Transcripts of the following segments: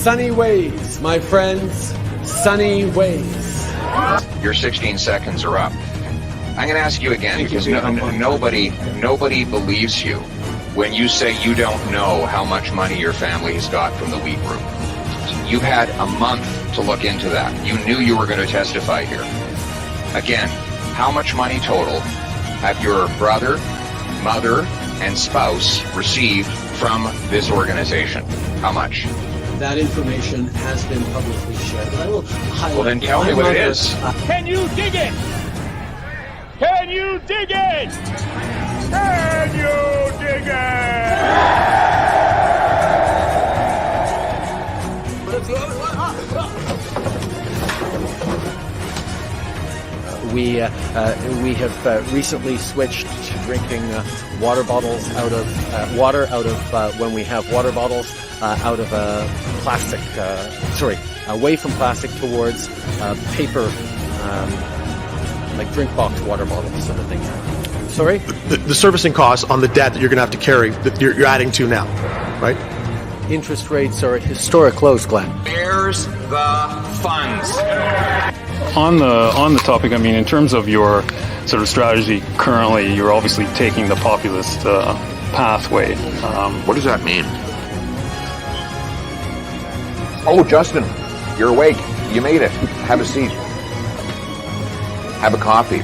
Sunny ways, my friends. Sunny ways. Your 16 seconds are up. I'm going to ask you again because nobody believes you when you say you don't know how much money your family has got from the wheat group. You've had a month to look into that. You knew you were going to testify here. Again, how much money total have your brother, mother, and spouse received from this organization? How much? That information has been publicly shared. But I will highlight. Well, then tell me what it is. Can you dig it? Can you dig it? Can you dig it? We have recently switched to drinking water bottles out of water out of when we have water bottles out of plastic. Away from plastic towards paper, like drink box water bottles sort of thing. Sorry? The servicing costs on the debt that you're going to have to carry that you're adding to now, right? Interest rates are at historic lows, Glenn. Where's the funds? On the topic, I mean, in terms of your sort of strategy currently, you're obviously taking the populist pathway. What does that mean? Oh, Justin, you're awake. You made it. Have a seat. Have a coffee.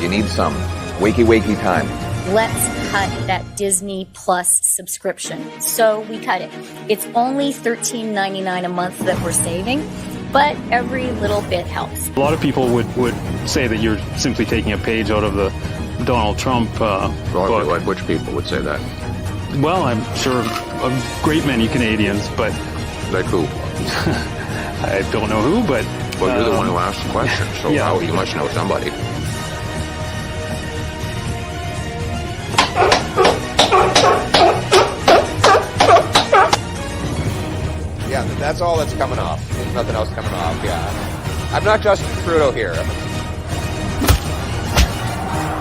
You need some. Wakey time. Let's cut that Disney Plus subscription. So we cut it. It's only $13.99 a month that we're saving, but every little bit helps. A lot of people would say that you're simply taking a page out of the Donald Trump book. Which people would say that? Well, I'm sure a great many Canadians, but... Like who? I don't know who, but... Well, you're the one who asked the question, so yeah. You must know somebody. Yeah, that's all that's coming off. There's nothing else coming off, yeah. I'm not Justin Trudeau here.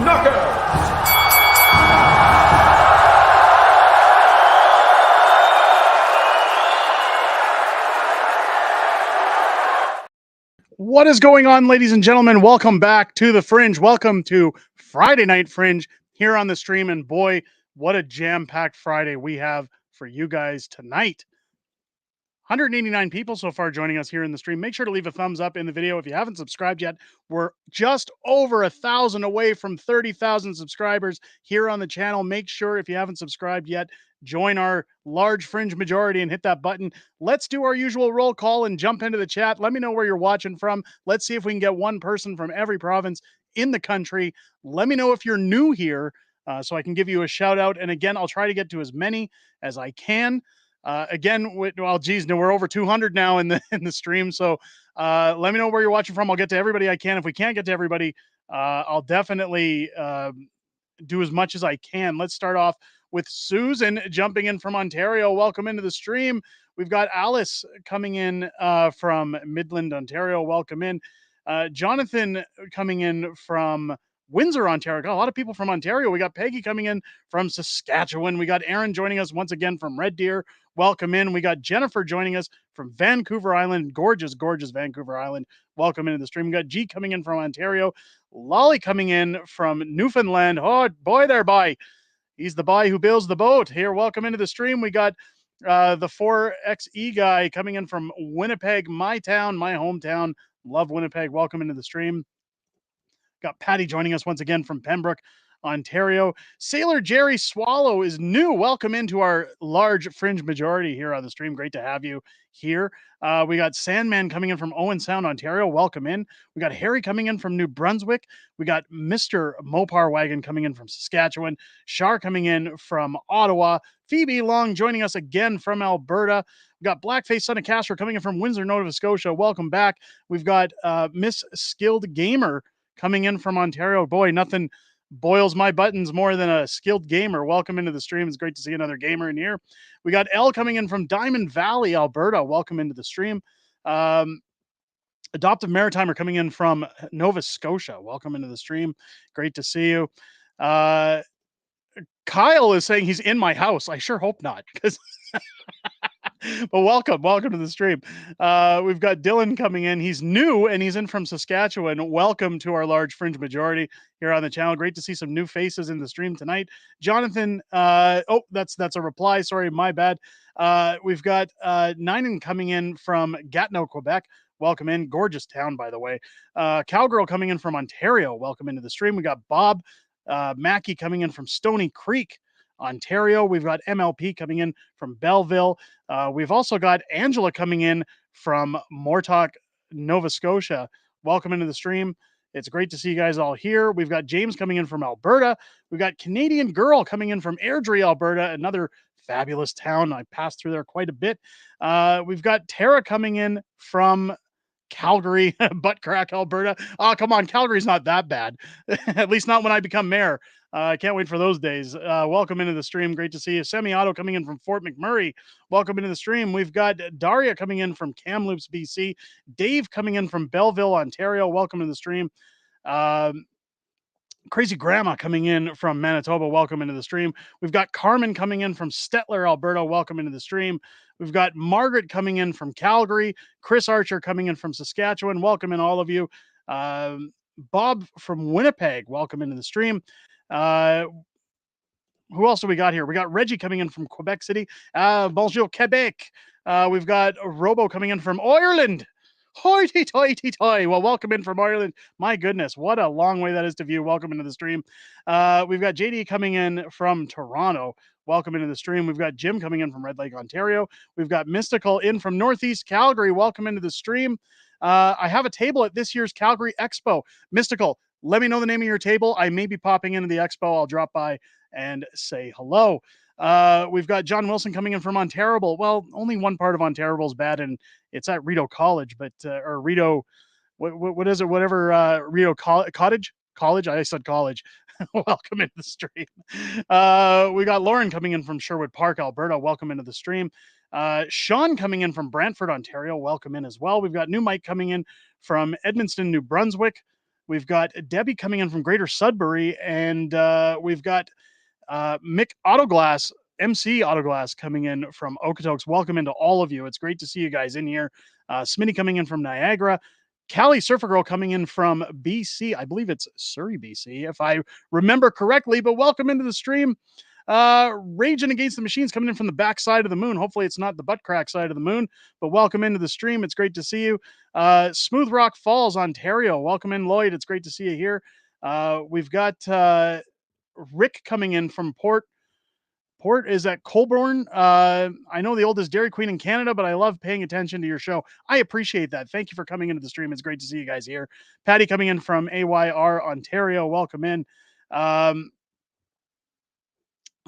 Knockout! What is going on, ladies and gentlemen? Welcome back to the Fringe. Welcome to Friday Night Fringe here on the stream. And boy, what a jam-packed Friday we have for you guys tonight. 189 people so far joining us here in the stream. Make sure to leave a thumbs up in the video. If you haven't subscribed yet, we're just over 1,000 away from 30,000 subscribers here on the channel. Make sure, if you haven't subscribed yet, join our large Fringe majority and hit that button. Let's do our usual roll call and jump into the chat. Let me know where you're watching from. Let's see if we can get one person from every province in the country. Let me know if you're new here so I can give you a shout out. And again, I'll try to get to as many as I can. We're over 200 now in the stream. So let me know where you're watching from. I'll get to everybody I can. If we can't get to everybody, I'll definitely do as much as I can. Let's start off with Susan jumping in from Ontario. Welcome into the stream. We've got Alice coming in from Midland, Ontario. Welcome in. Jonathan coming in from Windsor, Ontario. Got a lot of people from Ontario. We got Peggy coming in from Saskatchewan. We got Aaron joining us once again from Red Deer. Welcome in. We got Jennifer joining us from Vancouver Island. Gorgeous, gorgeous Vancouver Island. Welcome into the stream. We got G coming in from Ontario. Lolly coming in from Newfoundland. Oh, boy there, boy. He's the boy who builds the boat. Here, welcome into the stream. We got the 4XE guy coming in from Winnipeg, my town, my hometown. Love Winnipeg. Welcome into the stream. Got Patty joining us once again from Pembroke, Ontario. Sailor Jerry Swallow is new. Welcome into our large Fringe majority here on the stream. Great to have you here. We got Sandman coming in from Owen Sound, Ontario. Welcome in. We got Harry coming in from New Brunswick. We got Mr. Mopar Wagon coming in from Saskatchewan. Shar coming in from Ottawa. Phoebe Long joining us again from Alberta. We got Blackface Son of Castro coming in from Windsor, Nova Scotia. Welcome back. We've got Miss Skilled Gamer coming in from Ontario. Boy, nothing boils my buttons more than a skilled gamer. Welcome into the stream. It's great to see another gamer in here. We got Elle coming in from Diamond Valley, Alberta. Welcome into the stream. Adoptive Maritimer coming in from Nova Scotia. Welcome into the stream. Great to see you. Kyle is saying he's in my house. I sure hope not, because But welcome to the stream. We've got Dylan coming in. He's new and he's in from Saskatchewan. Welcome to our large Fringe majority here on the channel. Great to see some new faces in the stream tonight. Jonathan, that's a reply. Sorry, my bad. We've got Ninen coming in from Gatineau, Quebec. Welcome in. Gorgeous town, by the way. Cowgirl coming in from Ontario. Welcome into the stream. We got Bob Mackey coming in from Stony Creek, Ontario. We've got MLP coming in from Belleville. We've also got Angela coming in from Mortock, Nova Scotia. Welcome into the stream. It's great to see you guys all here. We've got James coming in from Alberta. We've got Canadian Girl coming in from Airdrie, Alberta, another fabulous town. I passed through there quite a bit. We've got Tara coming in from Calgary, butt crack, Alberta. Oh, come on. Calgary's not that bad. At least not when I become mayor. I can't wait for those days. Welcome into the stream. Great to see you. Semi-Auto coming in from Fort McMurray. Welcome into the stream. We've got Daria coming in from Kamloops, BC. Dave coming in from Belleville, Ontario. Welcome to the stream. Crazy Grandma coming in from Manitoba. Welcome into the stream. We've got Carmen coming in from Stettler, Alberta. Welcome into the stream. We've got Margaret coming in from Calgary. Chris Archer coming in from Saskatchewan. Welcome in, all of you. Bob from Winnipeg. Welcome into the stream. Who else do we got here? We got Reggie coming in from Quebec City. Bonjour, Quebec. We've got Robo coming in from Ireland. Hoity toity toy. Well, welcome in from Ireland. My goodness, what a long way that is to view. Welcome into the stream. We've got JD coming in from Toronto. Welcome into the stream. We've got Jim coming in from Red Lake, Ontario. We've got Mystical in from Northeast Calgary. Welcome into the stream. I have a table at this year's Calgary Expo. Mystical, let me know the name of your table. I may be popping into the expo. I'll drop by and say hello. We've got John Wilson coming in from Ontario. Well, only one part of Ontario is bad, and it's at Rideau College, but or Rideau, what is it? Whatever, Rideau Cottage College. I said college. Welcome into the stream. We got Lauren coming in from Sherwood Park, Alberta. Welcome into the stream. Sean coming in from Brantford, Ontario. Welcome in as well. We've got new Mike coming in from Edmundston, New Brunswick. We've got Debbie coming in from Greater Sudbury, and we've got Mick Autoglass, MC Autoglass, coming in from Okotoks. Welcome into all of you. It's great to see you guys in here. Smitty coming in from Niagara. Callie Surfer Girl coming in from BC. I believe it's Surrey, BC, if I remember correctly, but welcome into the stream. Raging Against the Machines coming in from the back side of the moon. Hopefully it's not the butt crack side of the moon, but welcome into the stream. It's great to see you. Smooth Rock Falls, Ontario. Welcome in, Lloyd. It's great to see you here. We've got Rick coming in from Port is at Colborne. I know the oldest Dairy Queen in Canada, but I love paying attention to your show. I appreciate that. Thank you for coming into the stream. It's great to see you guys here. Patty coming in from AYR, Ontario. Welcome in.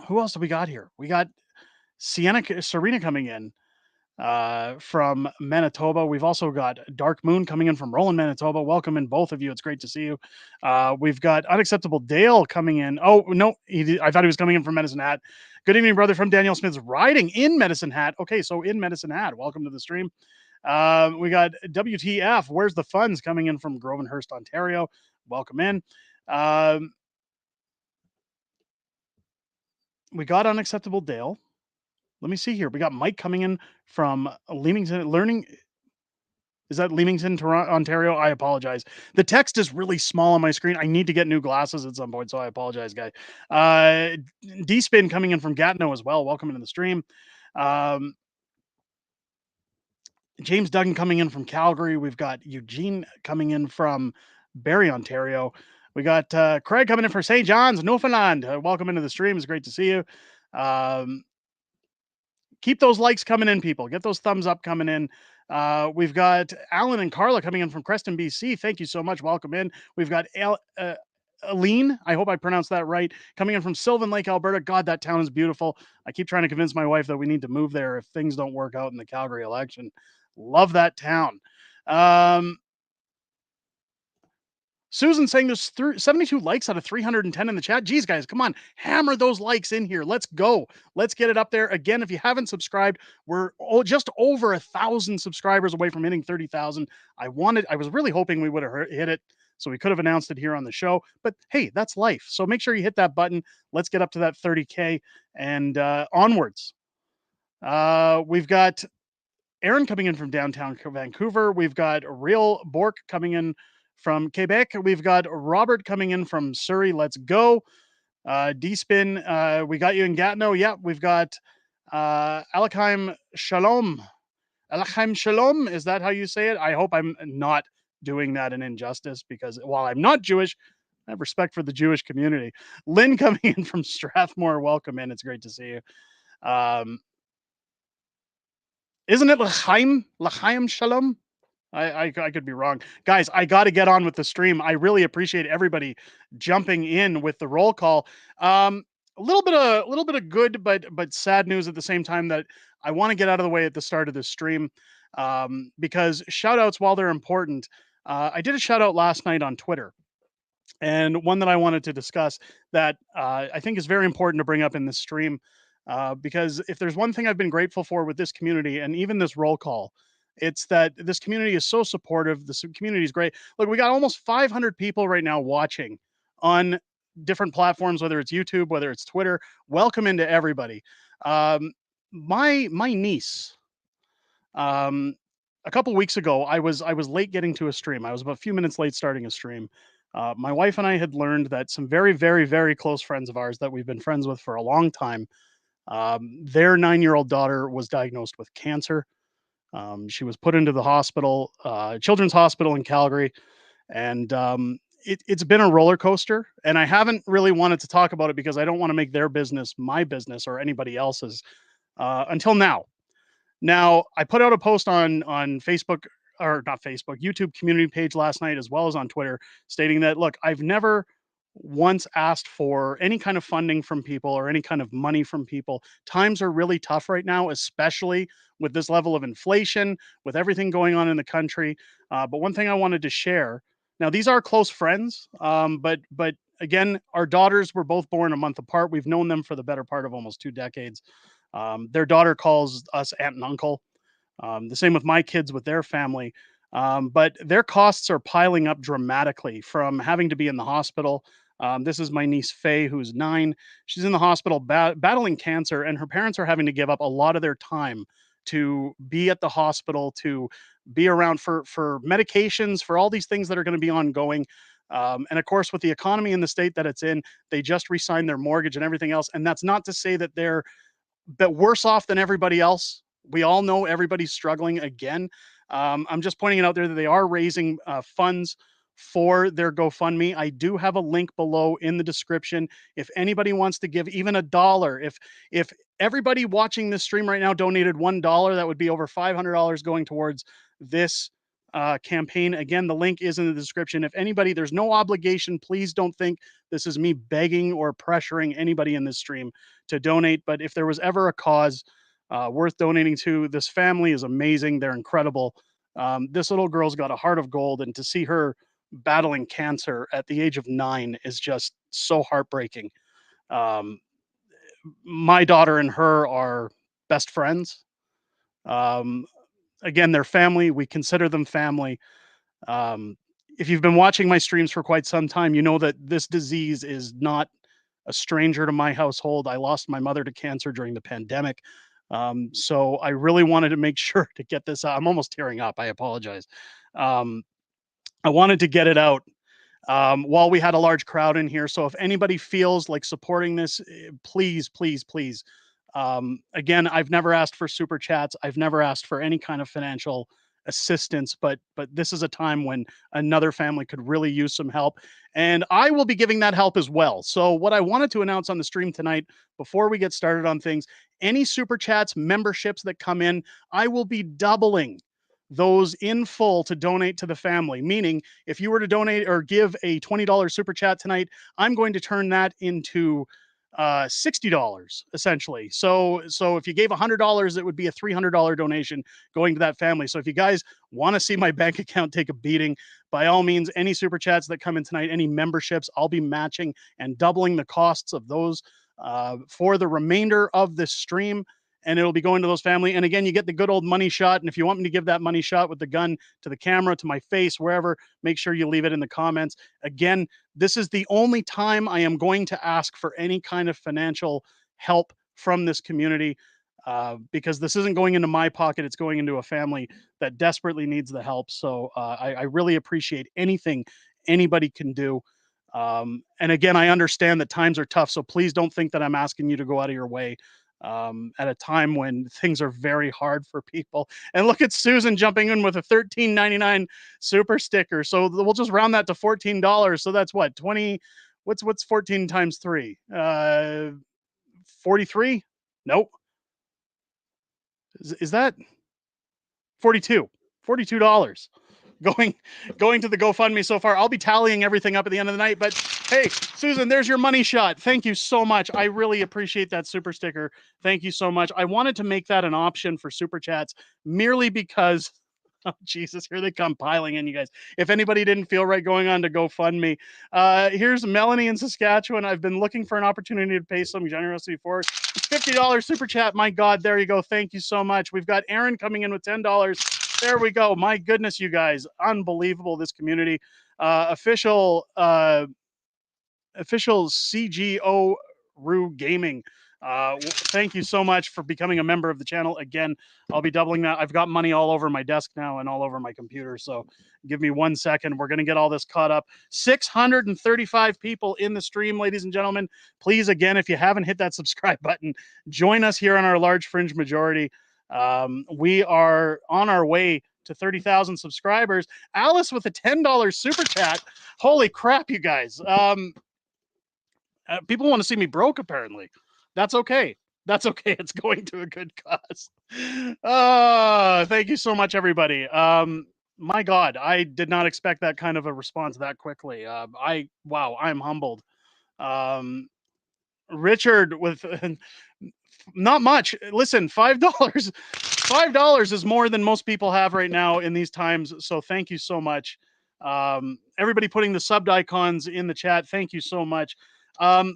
Who else do we got here? We got Serena coming in from Manitoba. We've also got Dark Moon coming in from Roland, Manitoba. Welcome in, both of you. It's great to see you. We've got Unacceptable Dale coming in. Oh, no, I thought he was coming in from Medicine Hat. Good evening, brother, from Daniel Smith's Riding in Medicine Hat. Okay, so in Medicine Hat. Welcome to the stream. We got WTF, Where's the Funds, coming in from Grovenhurst, Ontario. Welcome in. We got Unacceptable Dale. Let me see here. We got Mike coming in from Leamington Learning. Is that Leamington, Toronto, Ontario? I apologize. The text is really small on my screen. I need to get new glasses at some point, so I apologize, guy. D-Spin coming in from Gatineau as well. Welcome into the stream. James Duggan coming in from Calgary. We've got Eugene coming in from Barrie, Ontario. We got Craig coming in from St. John's, Newfoundland. Welcome into the stream. It's great to see you. Keep those likes coming in, people. Get those thumbs up coming in. We've got Alan and Carla coming in from Creston, BC. Thank you so much. Welcome in. We've got Aline, I hope I pronounced that right, coming in from Sylvan Lake, Alberta. God, that town is beautiful. I keep trying to convince my wife that we need to move there if things don't work out in the Calgary election. Love that town. Susan saying there's 72 likes out of 310 in the chat. Geez, guys, come on. Hammer those likes in here. Let's go. Let's get it up there. Again, if you haven't subscribed, we're just over 1,000 subscribers away from hitting 30,000. I was really hoping we would have hit it, so we could have announced it here on the show. But hey, that's life. So make sure you hit that button. Let's get up to that 30K and onwards. We've got Aaron coming in from downtown Vancouver. We've got Real Bork coming in from Quebec. We've got Robert coming in from Surrey. Let's go. D-Spin, we got you in Gatineau. Yep, we've got Alakheim Shalom. Alakheim Shalom, is that how you say it? I hope I'm not doing that an injustice, because while I'm not Jewish, I have respect for the Jewish community. Lynn coming in from Strathmore, welcome in. It's great to see you. Isn't it L'chaim? L'chaim Shalom? I could be wrong. Guys, I got to get on with the stream. I really appreciate everybody jumping in with the roll call. A little bit of good but sad news at the same time that I want to get out of the way at the start of this stream, because shout outs, while they're important, I did a shout out last night on Twitter, and one that I wanted to discuss that I think is very important to bring up in this stream, because if there's one thing I've been grateful for with this community and even this roll call, it's that this community is so supportive. This community is great. Look, we got almost 500 people right now watching on different platforms, whether it's YouTube, whether it's Twitter. Welcome into everybody. My niece, a couple weeks ago, I was late getting to a stream. I was about a few minutes late starting a stream. My wife and I had learned that some very, very, very close friends of ours that we've been friends with for a long time, their 9-year-old daughter was diagnosed with cancer. She was put into the hospital, Children's Hospital in Calgary, and it's been a roller coaster. And I haven't really wanted to talk about it because I don't want to make their business my business or anybody else's, until now. Now, I put out a post on Facebook, or not Facebook, YouTube community page last night, as well as on Twitter, stating that, look, I've never once asked for any kind of funding from people or any kind of money from people. Times are really tough right now, especially with this level of inflation, with everything going on in the country. But one thing I wanted to share, now these are close friends, but again, our daughters were both born a month apart. We've known them for the better part of almost 2 decades. Their daughter calls us aunt and uncle. The same with my kids with their family. But their costs are piling up dramatically from having to be in the hospital. This is my niece Faye, who's 9. She's in the hospital battling cancer, and her parents are having to give up a lot of their time to be at the hospital, to be around for medications, for all these things that are going to be ongoing. And of course, with the economy in the state that it's in, they just re-signed their mortgage and everything else. And that's not to say that they're worse off than everybody else. We all know everybody's struggling again. I'm just pointing it out there that they are raising funds for their GoFundMe. I do have a link below in the description. If anybody wants to give even $1, if everybody watching this stream right now donated $1, that would be over $500 going towards this campaign. Again, the link is in the description. If anybody, there's no obligation. Please don't think this is me begging or pressuring anybody in this stream to donate. But if there was ever a cause worth donating to, this family is amazing. They're incredible. This little girl's got a heart of gold, and to see her battling cancer at the age of 9 is just so heartbreaking. My daughter and her are best friends. Again, they're family. We consider them family. If you've been watching my streams for quite some time, you know that this disease is not a stranger to my household. I lost my mother to cancer during the pandemic. So I really wanted to make sure to get this out. I'm almost tearing up. I apologize. I wanted to get it out while we had a large crowd in here. So if anybody feels like supporting this, please, please, please. Again, I've never asked for super chats. I've never asked for any kind of financial assistance, but this is a time when another family could really use some help, and I will be giving that help as well. So what I wanted to announce on the stream tonight, before we get started on things, any super chats, memberships that come in, I will be doubling those in full to donate to the family. Meaning, if you were to donate or give a $20 super chat tonight, I'm going to turn that into $60 essentially. So if you gave $100, it would be a $300 donation going to that family. So if you guys want to see my bank account take a beating, by all means, any super chats that come in tonight, any memberships, I'll be matching and doubling the costs of those for the remainder of this stream. And it'll be going to those family. And again, you get the good old money shot. And if you want me to give that money shot with the gun to the camera, to my face, wherever, make sure you leave it in the comments. Again, this is the only time I am going to ask for any kind of financial help from this community. because this isn't going into my pocket. It's going into a family that desperately needs the help. So I really appreciate anything anybody can do. And again, I understand that times are tough. So please don't think that I'm asking you to go out of your way at a time when things are very hard for people. And look at Susan jumping in with a $13.99 super sticker. So we'll just round that to $14. So that's what, 20, what's 14 times 3? 43? Nope. Is that 42? $42 going to the GoFundMe so far. I'll be tallying everything up at the end of the night. But hey, Susan, there's your money shot. Thank you so much. I really appreciate that super sticker. Thank you so much. I wanted to make that an option for super chats merely because, oh Jesus, here they come piling in, you guys. If anybody didn't feel right going on to GoFundMe, here's Melanie in Saskatchewan. I've been looking for an opportunity to pay some generosity for $50 super chat. My God, there you go. Thank you so much. We've got Aaron coming in with $10. There we go. My goodness, you guys, unbelievable. This community, official CGO Rue Gaming. Thank you so much for becoming a member of the channel. Again, I'll be doubling that. I've got money all over my desk now and all over my computer. So give me 1 second. We're going to get all this caught up. 635 people in the stream, ladies and gentlemen. Please, again, if you haven't hit that subscribe button, join us here on our large Fringe majority. We are on our way to 30,000 subscribers. Alice with a $10 super chat. Holy crap, you guys. People want to see me broke, apparently. That's okay. That's okay. It's going to a good cause. Thank you so much, everybody. My God, I did not expect that kind of a response that quickly. Wow, I'm humbled. Richard with not much. Listen, $5. $5 is more than most people have right now in these times. So thank you so much. Everybody putting the subbed icons in the chat. Thank you so much.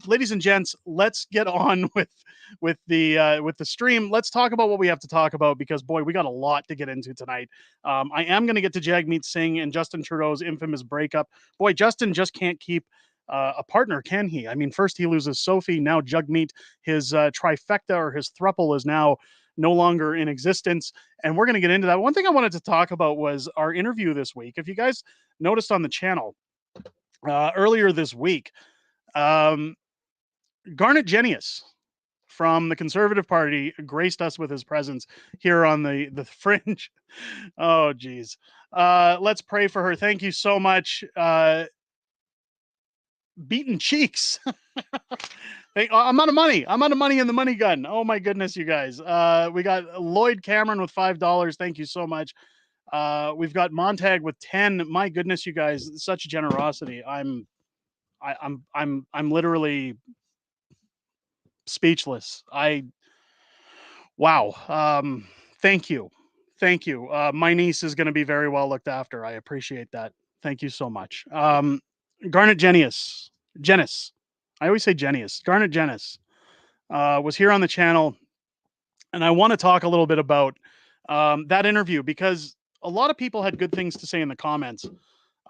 Ladies and gents, let's get on with the stream. Let's talk about what we have to talk about, because boy, we got a lot to get into tonight. I am going to get to Jagmeet Singh and Justin Trudeau's infamous breakup. Boy, Justin just can't keep a partner, can he? I mean, first he loses Sophie, now Jagmeet, his trifecta or his thruple is now no longer in existence, and we're going to get into that. One thing I wanted to talk about was our interview this week. If you guys noticed on the channel earlier this week, Garnet Jenius from the Conservative Party graced us with his presence here on the Fringe. Oh, geez. Let's pray for her. Thank you so much. Beaten cheeks. I'm out of money. I'm out of money in the money gun. Oh my goodness, you guys. We got Lloyd Cameron with $5. Thank you so much. We've got Montag with 10. My goodness, you guys, such generosity. I'm literally speechless. Wow. Thank you. Thank you. My niece is going to be very well looked after. I appreciate that. Thank you so much. Garnet Jenius. I always say Jenius. Garnet Jenius was here on the channel, and I want to talk a little bit about that interview, because a lot of people had good things to say in the comments.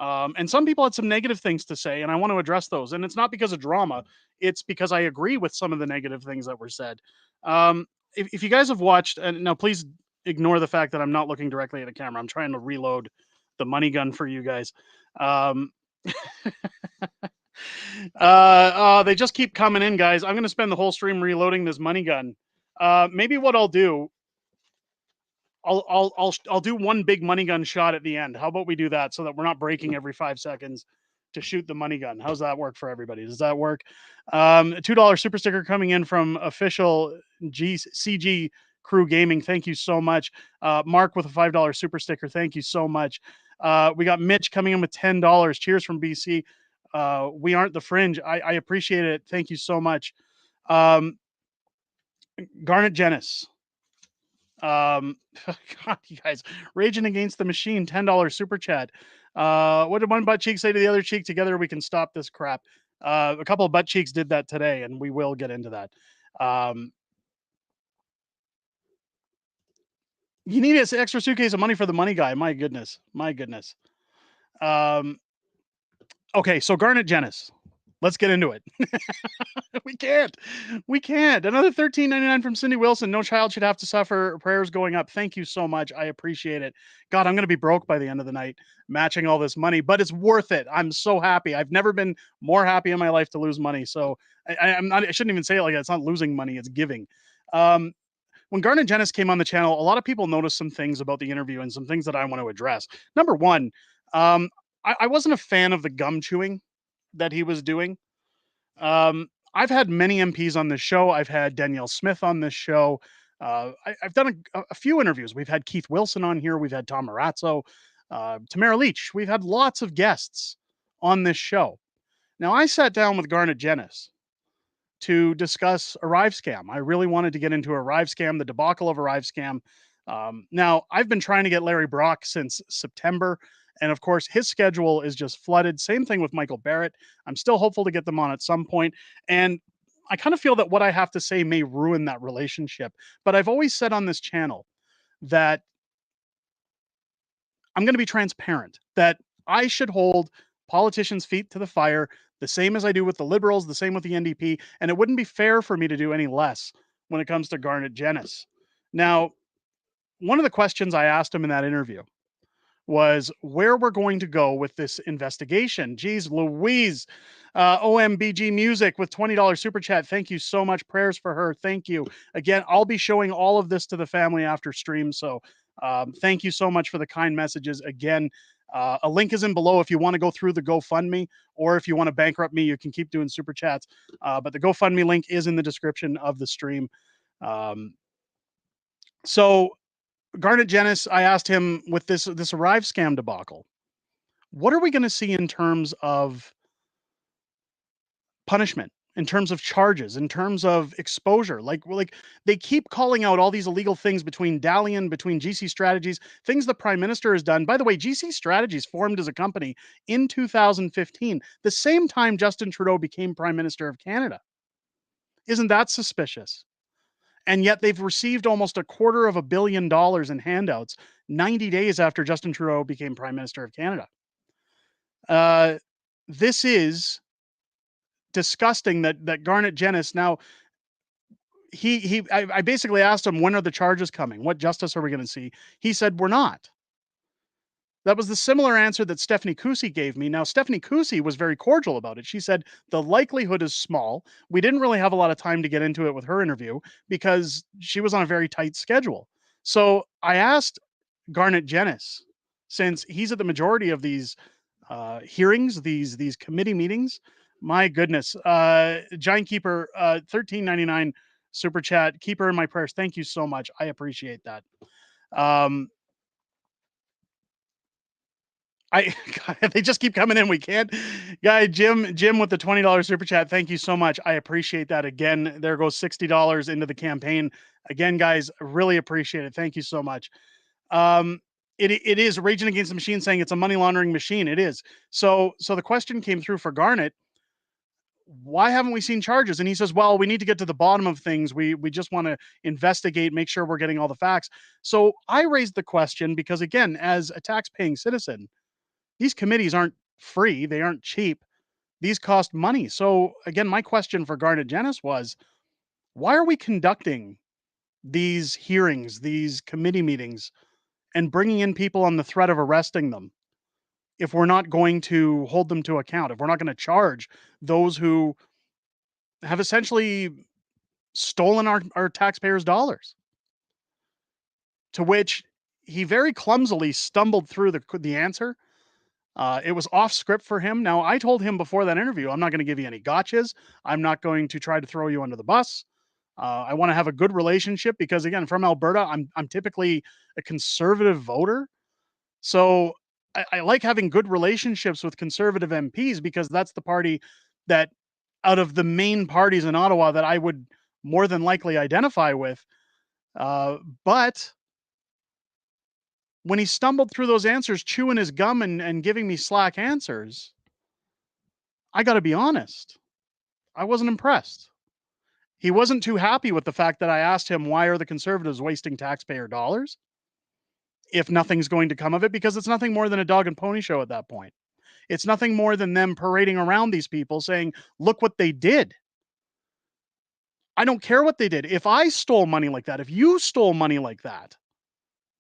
And some people had some negative things to say, and I want to address those. And it's not because of drama. It's because I agree with some of the negative things that were said. If you guys have watched, and now please ignore the fact that I'm not looking directly at a camera. I'm trying to reload the money gun for you guys. They just keep coming in, guys. I'm going to spend the whole stream reloading this money gun. Maybe what I'll do, I'll do one big money gun shot at the end. How about we do that so that we're not breaking every 5 seconds to shoot the money gun? How's that work for everybody? Does that work? $2 super sticker coming in from official CG Crew Gaming. Thank you so much. Mark with a $5 super sticker. Thank you so much. We got Mitch coming in with $10. Cheers from BC. We aren't the Fringe. I appreciate it. Thank you so much. Garnet Jenius. God, you guys, raging against the machine. $10 super chat. What did one butt cheek say to the other cheek? Together we can stop this crap. A couple of butt cheeks did that today, and we will get into that. You need an extra suitcase of money for the money guy. My goodness. Okay, so Garnet Jenius. Let's get into it. We can't. We can't. Another $13.99 from Cindy Wilson. No child should have to suffer. Prayers going up. Thank you so much. I appreciate it. God, I'm going to be broke by the end of the night matching all this money, but it's worth it. I'm so happy. I've never been more happy in my life to lose money. So I'm not, I shouldn't even say it like that. It's not losing money. It's giving. When Garnet Jenice came on the channel, a lot of people noticed some things about the interview and some things that I want to address. Number one, I wasn't a fan of the gum chewing that he was doing. I've had many MPs on this show. I've had Danielle Smith on this show. I've done a few interviews. We've had Keith Wilson on here. We've had Tom Marazzo, Tamara Leach. We've had lots of guests on this show. Now, I sat down with Garnet Jenice to discuss Arrive Scam. I really wanted to get into Arrive Scam, the debacle of Arrive Scam. Now, I've been trying to get Larry Brock since September. And of course, his schedule is just flooded. Same thing with Michael Barrett. I'm still hopeful to get them on at some point. And I kind of feel that what I have to say may ruin that relationship. But I've always said on this channel that I'm going to be transparent, that I should hold politicians' feet to the fire, the same as I do with the Liberals, the same with the NDP. And it wouldn't be fair for me to do any less when it comes to Garnet Jenice. Now, one of the questions I asked him in that interview was where we're going to go with this investigation. Geez Louise, OMBG Music with $20 super chat. Thank you so much. Prayers for her. Thank you. Again, I'll be showing all of this to the family after stream. So thank you so much for the kind messages. Again, a link is in below if you want to go through the GoFundMe, or if you want to bankrupt me, you can keep doing super chats. But the GoFundMe link is in the description of the stream. So Garnet Jenice, I asked him with this Arrive Scam debacle, what are we going to see in terms of punishment, in terms of charges, in terms of exposure? Like they keep calling out all these illegal things between Dalian, between GC Strategies, things the Prime Minister has done. By the way, GC Strategies formed as a company in 2015, the same time Justin Trudeau became Prime Minister of Canada. Isn't that suspicious? And yet they've received almost $250 million in handouts 90 days after Justin Trudeau became Prime Minister of Canada. This is disgusting that Garnet Jenice, now, I basically asked him, when are the charges coming? What justice are we going to see? He said, we're not. That was the similar answer that Stephanie Cousy gave me. Now, Stephanie Cousy was very cordial about it. She said, the likelihood is small. We didn't really have a lot of time to get into it with her interview because she was on a very tight schedule. So I asked Garnet Jenice, since he's at the majority of these hearings, these committee meetings, my goodness, Giant Keeper, $13.99 super chat, keep her in my prayers. Thank you so much. I appreciate that. They just keep coming in. We can't. Guy Jim with the $20 super chat. Thank you so much. I appreciate that. Again, there goes $60 into the campaign. Again, guys, really appreciate it. Thank you so much. It is Raging Against the Machine saying it's a money laundering machine. It is. So the question came through for Garnet. Why haven't we seen charges? And he says, well, we need to get to the bottom of things. We just want to investigate, make sure we're getting all the facts. So I raised the question because, again, as a tax-paying citizen, these committees aren't free. They aren't cheap. These cost money. So again, my question for Garnet Jenice was, why are we conducting these hearings, these committee meetings, and bringing in people on the threat of arresting them if we're not going to hold them to account, if we're not going to charge those who have essentially stolen our taxpayers' dollars? To which he very clumsily stumbled through the answer. It was off script for him. Now, I told him before that interview, I'm not going to give you any gotchas. I'm not going to try to throw you under the bus. I want to have a good relationship because, again, from Alberta, I'm typically a conservative voter. So I like having good relationships with conservative MPs because that's the party that, out of the main parties in Ottawa, that I would more than likely identify with. But when he stumbled through those answers, chewing his gum and giving me slack answers, I got to be honest, I wasn't impressed. He wasn't too happy with the fact that I asked him, why are the Conservatives wasting taxpayer dollars if nothing's going to come of it? Because it's nothing more than a dog and pony show at that point. It's nothing more than them parading around these people saying, look what they did. I don't care what they did. If I stole money like that, if you stole money like that,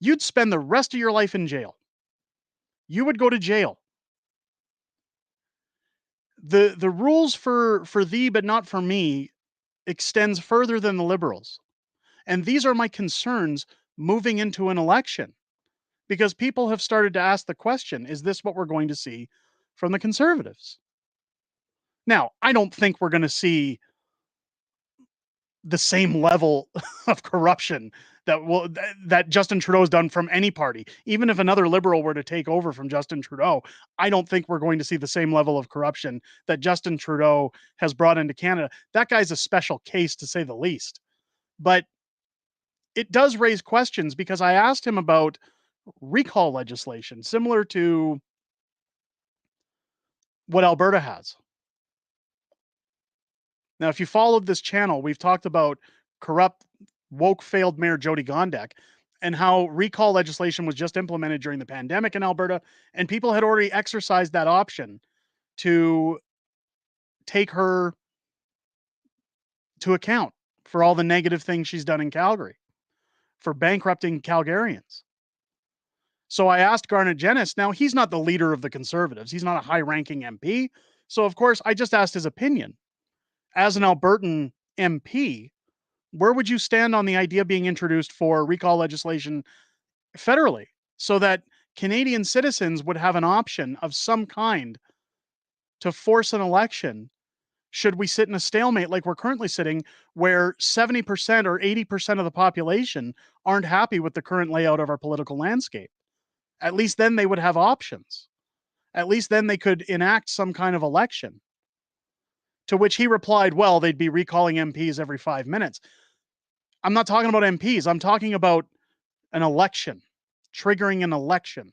you'd spend the rest of your life in jail. You would go to jail. The rules for thee but not for me extends further than the Liberals. And these are my concerns moving into an election, because people have started to ask the question, is this what we're going to see from the Conservatives? Now, I don't think we're going to see the same level of corruption that Justin Trudeau's done from any party. Even if another Liberal were to take over from Justin Trudeau, I don't think we're going to see the same level of corruption that Justin Trudeau has brought into Canada. That guy's a special case, to say the least. But it does raise questions, because I asked him about recall legislation, similar to what Alberta has. Now, if you followed this channel, we've talked about corrupt, woke, failed Mayor Jody Gondek and how recall legislation was just implemented during the pandemic in Alberta, and people had already exercised that option to take her to account for all the negative things she's done in Calgary, for bankrupting Calgarians. So I asked Garnet Jennis. Now, he's not the leader of the Conservatives. He's not a high-ranking MP. So, of course, I just asked his opinion. As an Albertan MP, where would you stand on the idea being introduced for recall legislation federally, so that Canadian citizens would have an option of some kind to force an election should we sit in a stalemate like we're currently sitting, where 70% or 80% of the population aren't happy with the current layout of our political landscape? At least then they would have options. At least then they could enact some kind of election. To which he replied, well, they'd be recalling MPs every 5 minutes. I'm not talking about MPs. I'm talking about an election, triggering an election.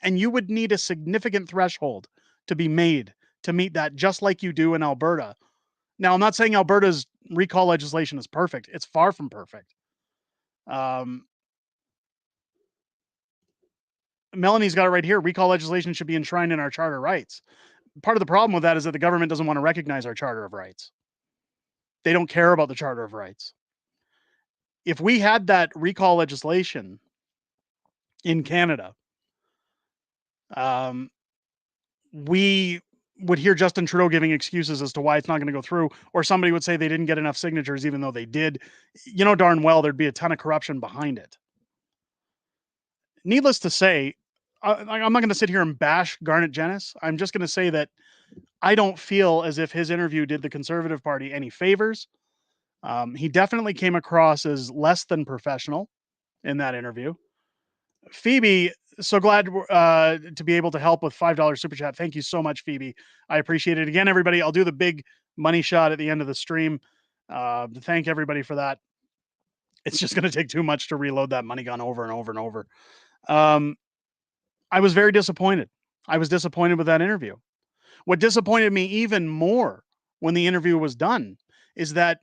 And you would need a significant threshold to be made to meet that, just like you do in Alberta. Now, I'm not saying Alberta's recall legislation is perfect. It's far from perfect. Melanie's got it right here. Recall legislation should be enshrined in our Charter rights. Part of the problem with that is that the government doesn't want to recognize our Charter of Rights. They don't care about the Charter of Rights. If we had that recall legislation in Canada, we would hear Justin Trudeau giving excuses as to why it's not going to go through, or somebody would say they didn't get enough signatures, even though they did. You know darn well there'd be a ton of corruption behind it. Needless to say, I'm not going to sit here and bash Garnet Jennis. I'm just going to say that I don't feel as if his interview did the Conservative Party any favors. He definitely came across as less than professional in that interview. Phoebe, so glad to be able to help with $5 super chat. Thank you so much, Phoebe. I appreciate it. Again, everybody, I'll do the big money shot at the end of the stream to thank everybody for that. It's just going to take too much to reload that money gun over and over and over. I was very disappointed. I was disappointed with that interview. What disappointed me even more when the interview was done is that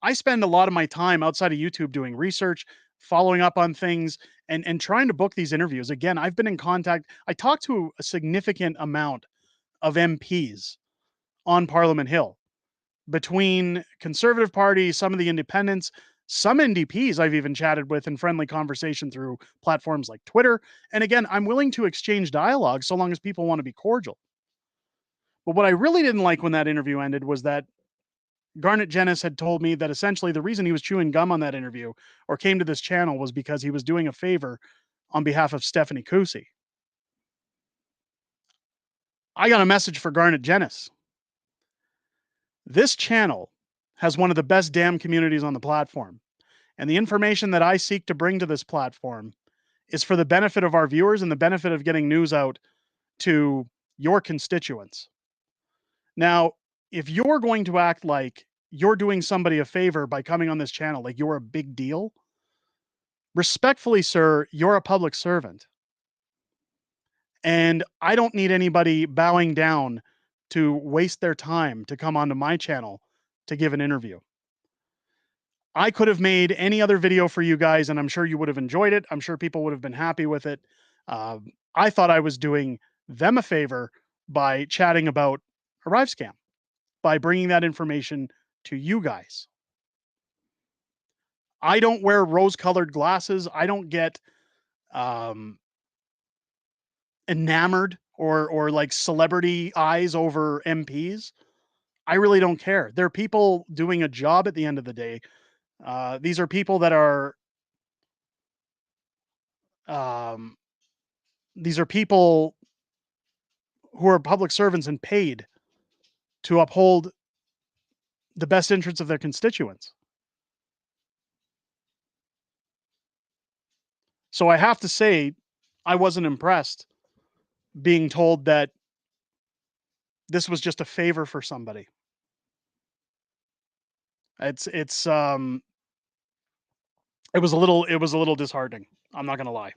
I spend a lot of my time outside of YouTube doing research, following up on things, and trying to book these interviews. Again, I've been in contact. I talked to a significant amount of MPs on Parliament Hill, between Conservative Party, some of the independents, some NDPs I've even chatted with in friendly conversation through platforms like Twitter. And again, I'm willing to exchange dialogue so long as people want to be cordial. But what I really didn't like when that interview ended was that Garnet Jennis had told me that essentially the reason he was chewing gum on that interview or came to this channel was because he was doing a favor on behalf of Stephanie Kusi. I got a message for Garnet Jennis. This channel has one of the best damn communities on the platform. And the information that I seek to bring to this platform is for the benefit of our viewers and the benefit of getting news out to your constituents. Now, if you're going to act like you're doing somebody a favor by coming on this channel, like you're a big deal, respectfully, sir, you're a public servant. And I don't need anybody bowing down to waste their time to come onto my channel to give an interview. I could have made any other video for you guys, and I'm sure you would have enjoyed it. I'm sure people would have been happy with it. I thought I was doing them a favor by chatting about Arrive Scam, by bringing that information to you guys. I don't wear rose-colored glasses. I don't get enamored or like celebrity eyes over MPs. I really don't care. They're people doing a job at the end of the day. These are people that are these are people who are public servants and paid to uphold the best interests of their constituents. So I have to say, I wasn't impressed being told that this was just a favor for somebody. It was a little disheartening. I'm not gonna lie.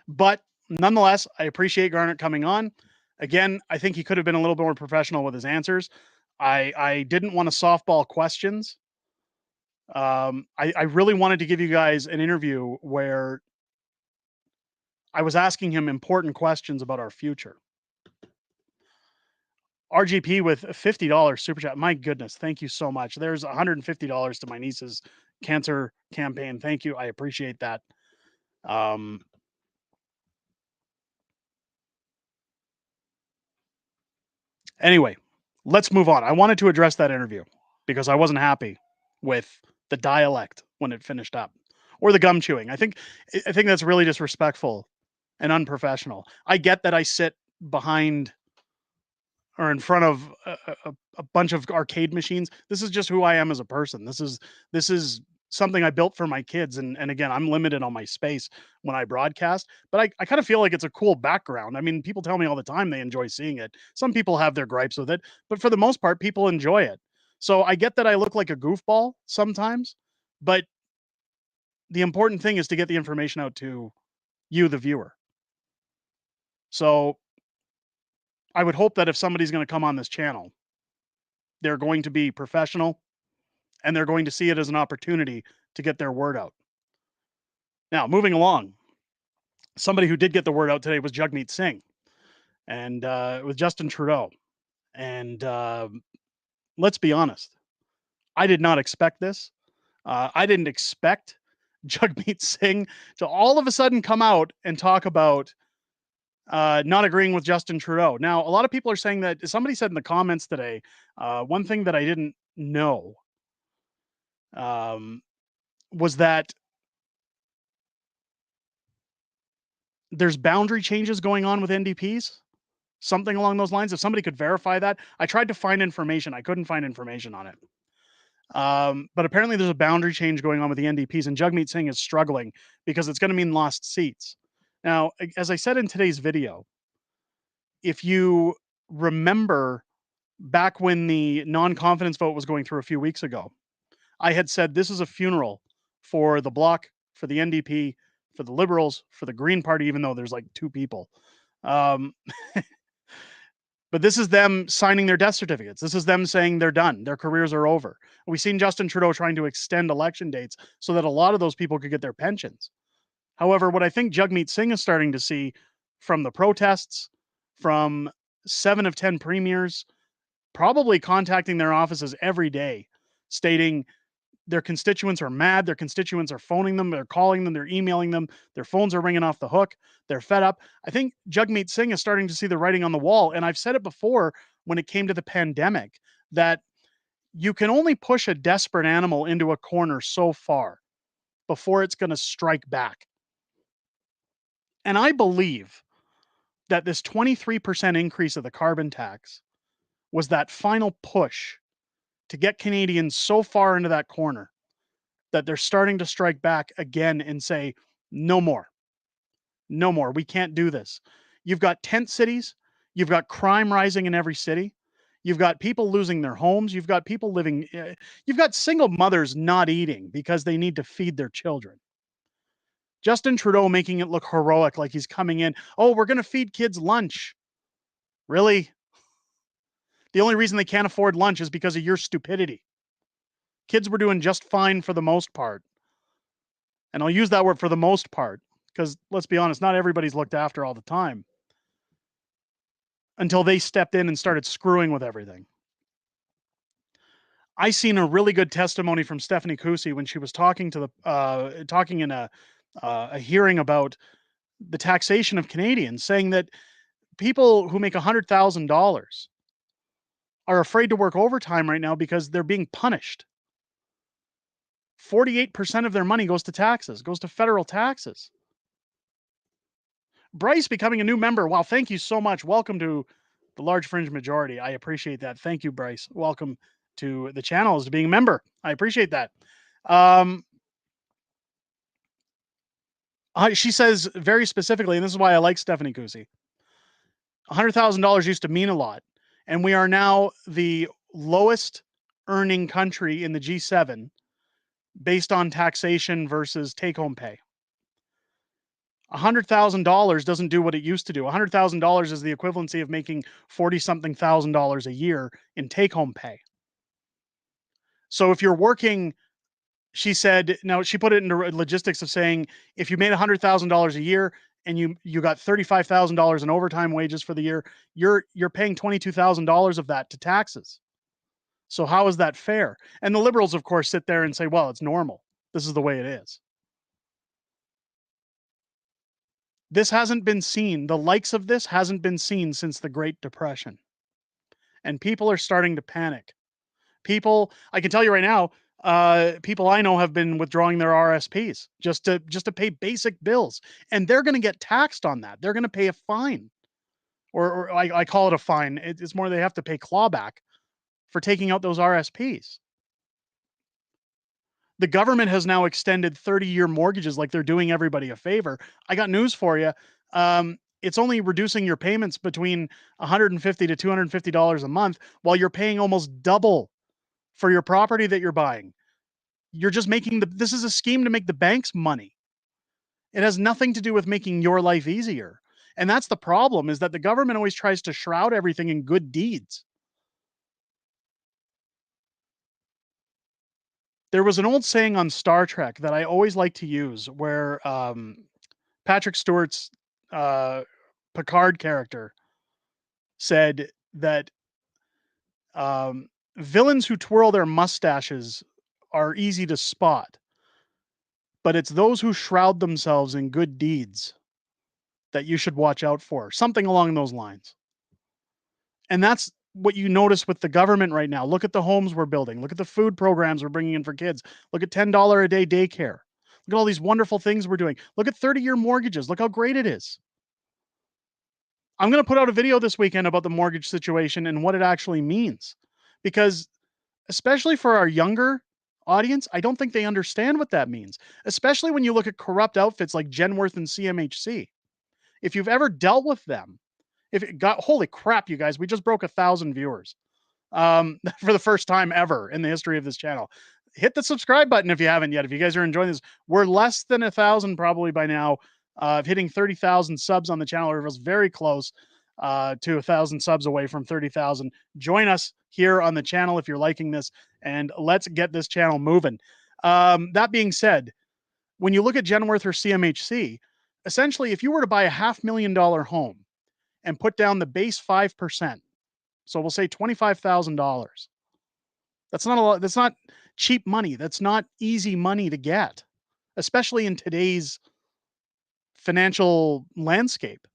But nonetheless, I appreciate Garnet coming on. Again, I think he could have been a little more professional with his answers. I didn't want to softball questions. I really wanted to give you guys an interview where I was asking him important questions about our future. RGP with a $50 super chat. My goodness, thank you so much. There's $150 to my niece's cancer campaign. Thank you. I appreciate that. Anyway, let's move on. I wanted to address that interview because I wasn't happy with the dialect when it finished up, or the gum chewing. I think that's really disrespectful and unprofessional. I get that I sit behind or in front of a bunch of arcade machines. This is just who I am as a person. This is something I built for my kids. And again, I'm limited on my space when I broadcast, but I kind of feel like it's a cool background. I mean, people tell me all the time they enjoy seeing it. Some people have their gripes with it, but for the most part, people enjoy it. So I get that I look like a goofball sometimes, but the important thing is to get the information out to you, the viewer. So I would hope that if somebody's going to come on this channel, they're going to be professional and they're going to see it as an opportunity to get their word out. Now, moving along, somebody who did get the word out today was Jagmeet Singh and with Justin Trudeau. And let's be honest, I did not expect this. I didn't expect Jagmeet Singh to all of a sudden come out and talk about not agreeing with Justin Trudeau. Now, a lot of people are saying that somebody said in the comments today, one thing that I didn't know was that there's boundary changes going on with NDPs, something along those lines. If somebody could verify that, I tried to find information. I couldn't find information on it. But apparently there's a boundary change going on with the NDPs, and Jagmeet Singh is struggling because it's going to mean lost seats. Now, as I said in today's video, if you remember back when the non-confidence vote was going through a few weeks ago, I had said this is a funeral for the Bloc, for the NDP, for the Liberals, for the Green Party, even though there's like two people. But this is them signing their death certificates. This is them saying they're done. Their careers are over. We've seen Justin Trudeau trying to extend election dates so that a lot of those people could get their pensions. However, what I think Jagmeet Singh is starting to see from the protests, from 7 of 10 premiers, probably contacting their offices every day, stating their constituents are mad, their constituents are phoning them, they're calling them, they're emailing them, their phones are ringing off the hook, they're fed up. I think Jagmeet Singh is starting to see the writing on the wall. And I've said it before when it came to the pandemic, that you can only push a desperate animal into a corner so far before it's going to strike back. And I believe that this 23% increase of the carbon tax was that final push to get Canadians so far into that corner that they're starting to strike back again and say, no more. No more. We can't do this. You've got tent cities. You've got crime rising in every city. You've got people losing their homes. You've got people living, you've got single mothers not eating because they need to feed their children. Justin Trudeau making it look heroic, like he's coming in. Oh, we're going to feed kids lunch. Really? The only reason they can't afford lunch is because of your stupidity. Kids were doing just fine for the most part. And I'll use that word for the most part, because let's be honest, not everybody's looked after all the time. until they stepped in and started screwing with everything. I seen a really good testimony from Stephanie Cousy when she was talking to the talking in a hearing about the taxation of Canadians, saying that people who make $100,000 are afraid to work overtime right now because they're being punished. 48% of their money goes to taxes, goes to federal taxes. Bryce becoming a new member. Wow, thank you so much. Welcome to the large fringe majority. I appreciate that. Thank you, Bryce. Welcome to the channel as to being a member. I appreciate that. She says very specifically, and this is why I like Stephanie Cousy, $100,000 used to mean a lot. And we are now the lowest earning country in the G7 based on taxation versus take-home pay. $100,000 doesn't do what it used to do. $100,000 is the equivalency of making $40-something thousand a year in take-home pay. So if you're working, she said, now she put it into logistics of saying, if you made $100,000 a year and you got $35,000 in overtime wages for the year, you're paying $22,000 of that to taxes. So how is that fair? And the Liberals, of course, sit there and say, well, it's normal. This is the way it is. This hasn't been seen. The likes of this hasn't been seen since the Great Depression. And people are starting to panic. People, I can tell you right now, people I know have been withdrawing their RSPs just to pay basic bills. And they're going to get taxed on that. They're going to pay a fine. Or I call it a fine. It's more they have to pay clawback for taking out those RSPs. The government has now extended 30-year mortgages like they're doing everybody a favor. I got news for you. It's only reducing your payments between $150 to $250 a month while you're paying almost double for your property that you're buying. You're just making this is a scheme to make the banks money. It has nothing to do with making your life easier. And that's the problem, is that the government always tries to shroud everything in good deeds. There was an old saying on Star Trek that I always like to use where Patrick Stewart's Picard character said that villains who twirl their mustaches are easy to spot, but it's those who shroud themselves in good deeds that you should watch out for. Something along those lines. And that's what you notice with the government right now. Look at the homes we're building. Look at the food programs we're bringing in for kids. Look at $10 a day daycare. Look at all these wonderful things we're doing. Look at 30-year mortgages. Look how great it is. I'm going to put out a video this weekend about the mortgage situation and what it actually means. Because especially for our younger audience, I don't think they understand what that means. Especially when you look at corrupt outfits like Genworth and CMHC. If you've ever dealt with them, if it got, holy crap, you guys, we just broke 1,000 viewers for the first time ever in the history of this channel. Hit the subscribe button if you haven't yet. If you guys are enjoying this, we're less than 1,000 probably by now, hitting 30,000 subs on the channel. It was very close to 1,000 subs away from 30,000. Join us here on the channel if you're liking this, and let's get this channel moving. That being said, when you look at Genworth or CMHC, essentially, if you were to buy a $500,000 home and put down the base 5%, so we'll say $25,000. That's not a lot. That's not cheap money. That's not easy money to get, especially in today's financial landscape.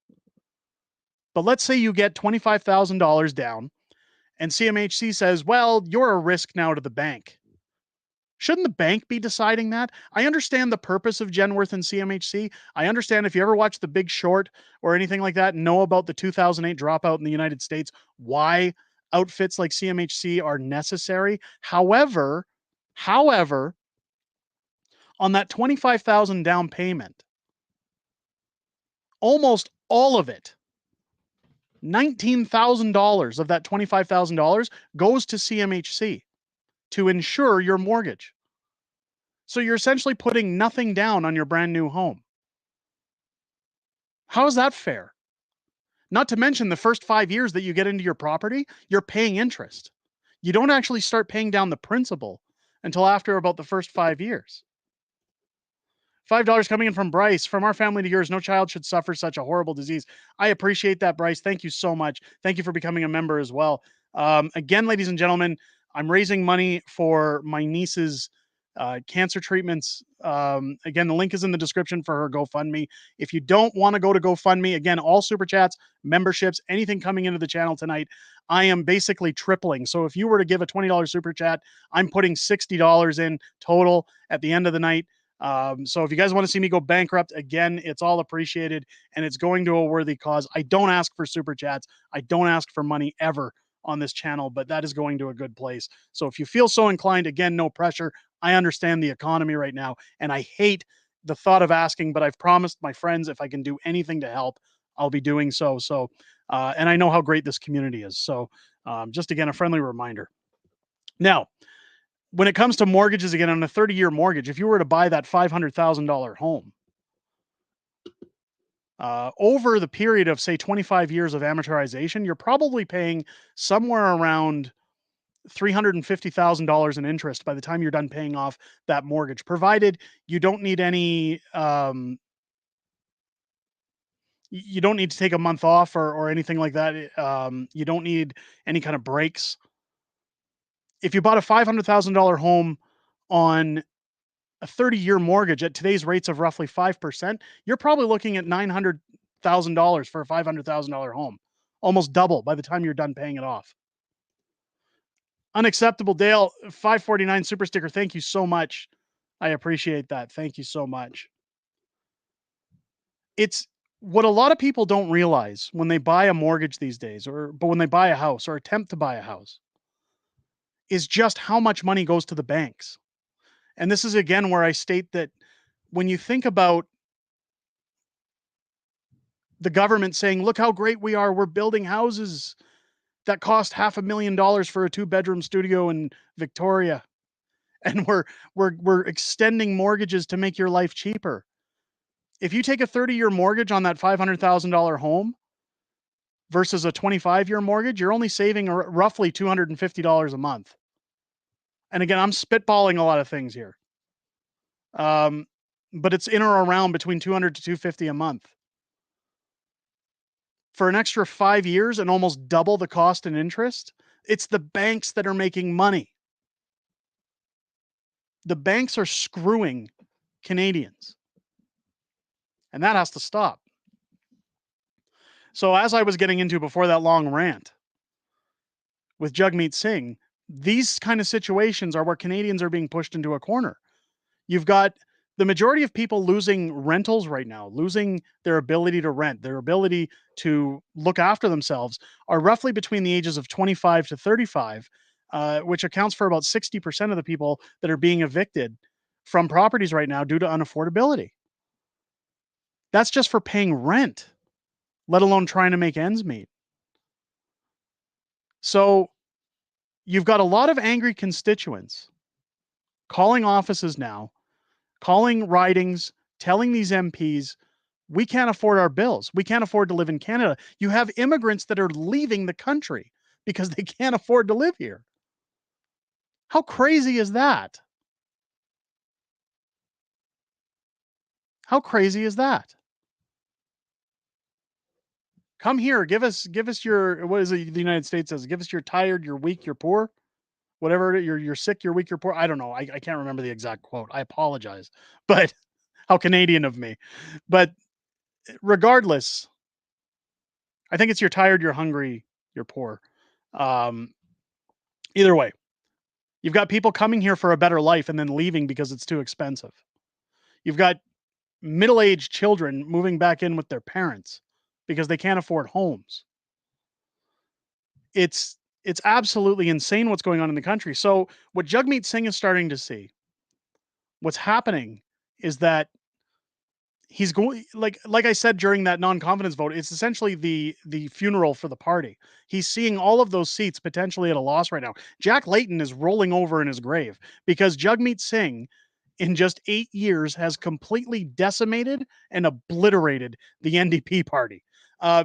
But let's say you get $25,000 down and CMHC says, well, you're a risk now to the bank. Shouldn't the bank be deciding that? I understand the purpose of Genworth and CMHC. I understand if you ever watch The Big Short or anything like that, know about the 2008 dropout in the United States, why outfits like CMHC are necessary. However, on that $25,000 down payment, almost all of it, $19,000 of that $25,000 goes to CMHC to insure your mortgage. So you're essentially putting nothing down on your brand new home. How is that fair? Not to mention the first 5 years that you get into your property, you're paying interest. You don't actually start paying down the principal until after about the first 5 years. $5 coming in from Bryce. From our family to yours, no child should suffer such a horrible disease. I appreciate that, Bryce. Thank you so much. Thank you for becoming a member as well. Again, ladies and gentlemen, I'm raising money for my niece's cancer treatments. Again, the link is in the description for her GoFundMe. If you don't want to go to GoFundMe, again, all super chats, memberships, anything coming into the channel tonight, I am basically tripling. So if you were to give a $20 super chat, I'm putting $60 in total at the end of the night. So if you guys want to see me go bankrupt, again, it's all appreciated and it's going to a worthy cause. I don't ask for super chats. I don't ask for money ever on this channel, but that is going to a good place. So if you feel so inclined, again, no pressure. I understand the economy right now and I hate the thought of asking, but I've promised my friends if I can do anything to help, I'll be doing so. And I know how great this community is. So just again, a friendly reminder. Now, when it comes to mortgages, again, on a 30-year mortgage, if you were to buy that $500,000 home, over the period of, say, 25 years of amortization, you're probably paying somewhere around $350,000 in interest by the time you're done paying off that mortgage, provided you don't need any, you don't need to take a month off or anything like that. You don't need any kind of breaks. If you bought a $500,000 home on a 30-year mortgage at today's rates of roughly 5%, you're probably looking at $900,000 for a $500,000 home, almost double by the time you're done paying it off. Unacceptable Dale, 549 super sticker. Thank you so much. I appreciate that. Thank you so much. It's what a lot of people don't realize when they buy a mortgage these days, but when they buy a house or attempt to buy a house, is just how much money goes to the banks. And this is again where I state that when you think about the government saying, look how great we are, we're building houses that cost $500,000 for a 2-bedroom studio in Victoria. And we're extending mortgages to make your life cheaper. If you take a 30-year mortgage on that $500,000 home versus a 25-year mortgage, you're only saving roughly $250 a month. And again, I'm spitballing a lot of things here. But it's in or around between $200 to $250 a month. For an extra 5 years and almost double the cost and interest, it's the banks that are making money. The banks are screwing Canadians. And that has to stop. So as I was getting into before that long rant with Jagmeet Singh, these kind of situations are where Canadians are being pushed into a corner. You've got the majority of people losing rentals right now, losing their ability to rent, their ability to look after themselves, are roughly between the ages of 25 to 35, which accounts for about 60% of the people that are being evicted from properties right now due to unaffordability. That's just for paying rent, let alone trying to make ends meet. So you've got a lot of angry constituents calling offices now, calling ridings, telling these MPs, we can't afford our bills. We can't afford to live in Canada. You have immigrants that are leaving the country because they can't afford to live here. How crazy is that? How crazy is that? Come here, give us your, what is it the United States says? Give us your tired, you're weak, you're poor. Whatever, you're sick, you're weak, you're poor. I don't know. I can't remember the exact quote. I apologize. But how Canadian of me. But regardless, I think it's you're tired, you're hungry, you're poor. Either way, you've got people coming here for a better life and then leaving because it's too expensive. You've got middle-aged children moving back in with their parents because they can't afford homes. It's absolutely insane what's going on in the country. So what Jagmeet Singh is starting to see, what's happening is that he's going, like I said during that non-confidence vote, it's essentially the funeral for the party. He's seeing all of those seats potentially at a loss right now. Jack Layton is rolling over in his grave because Jagmeet Singh in just 8 years has completely decimated and obliterated the NDP party.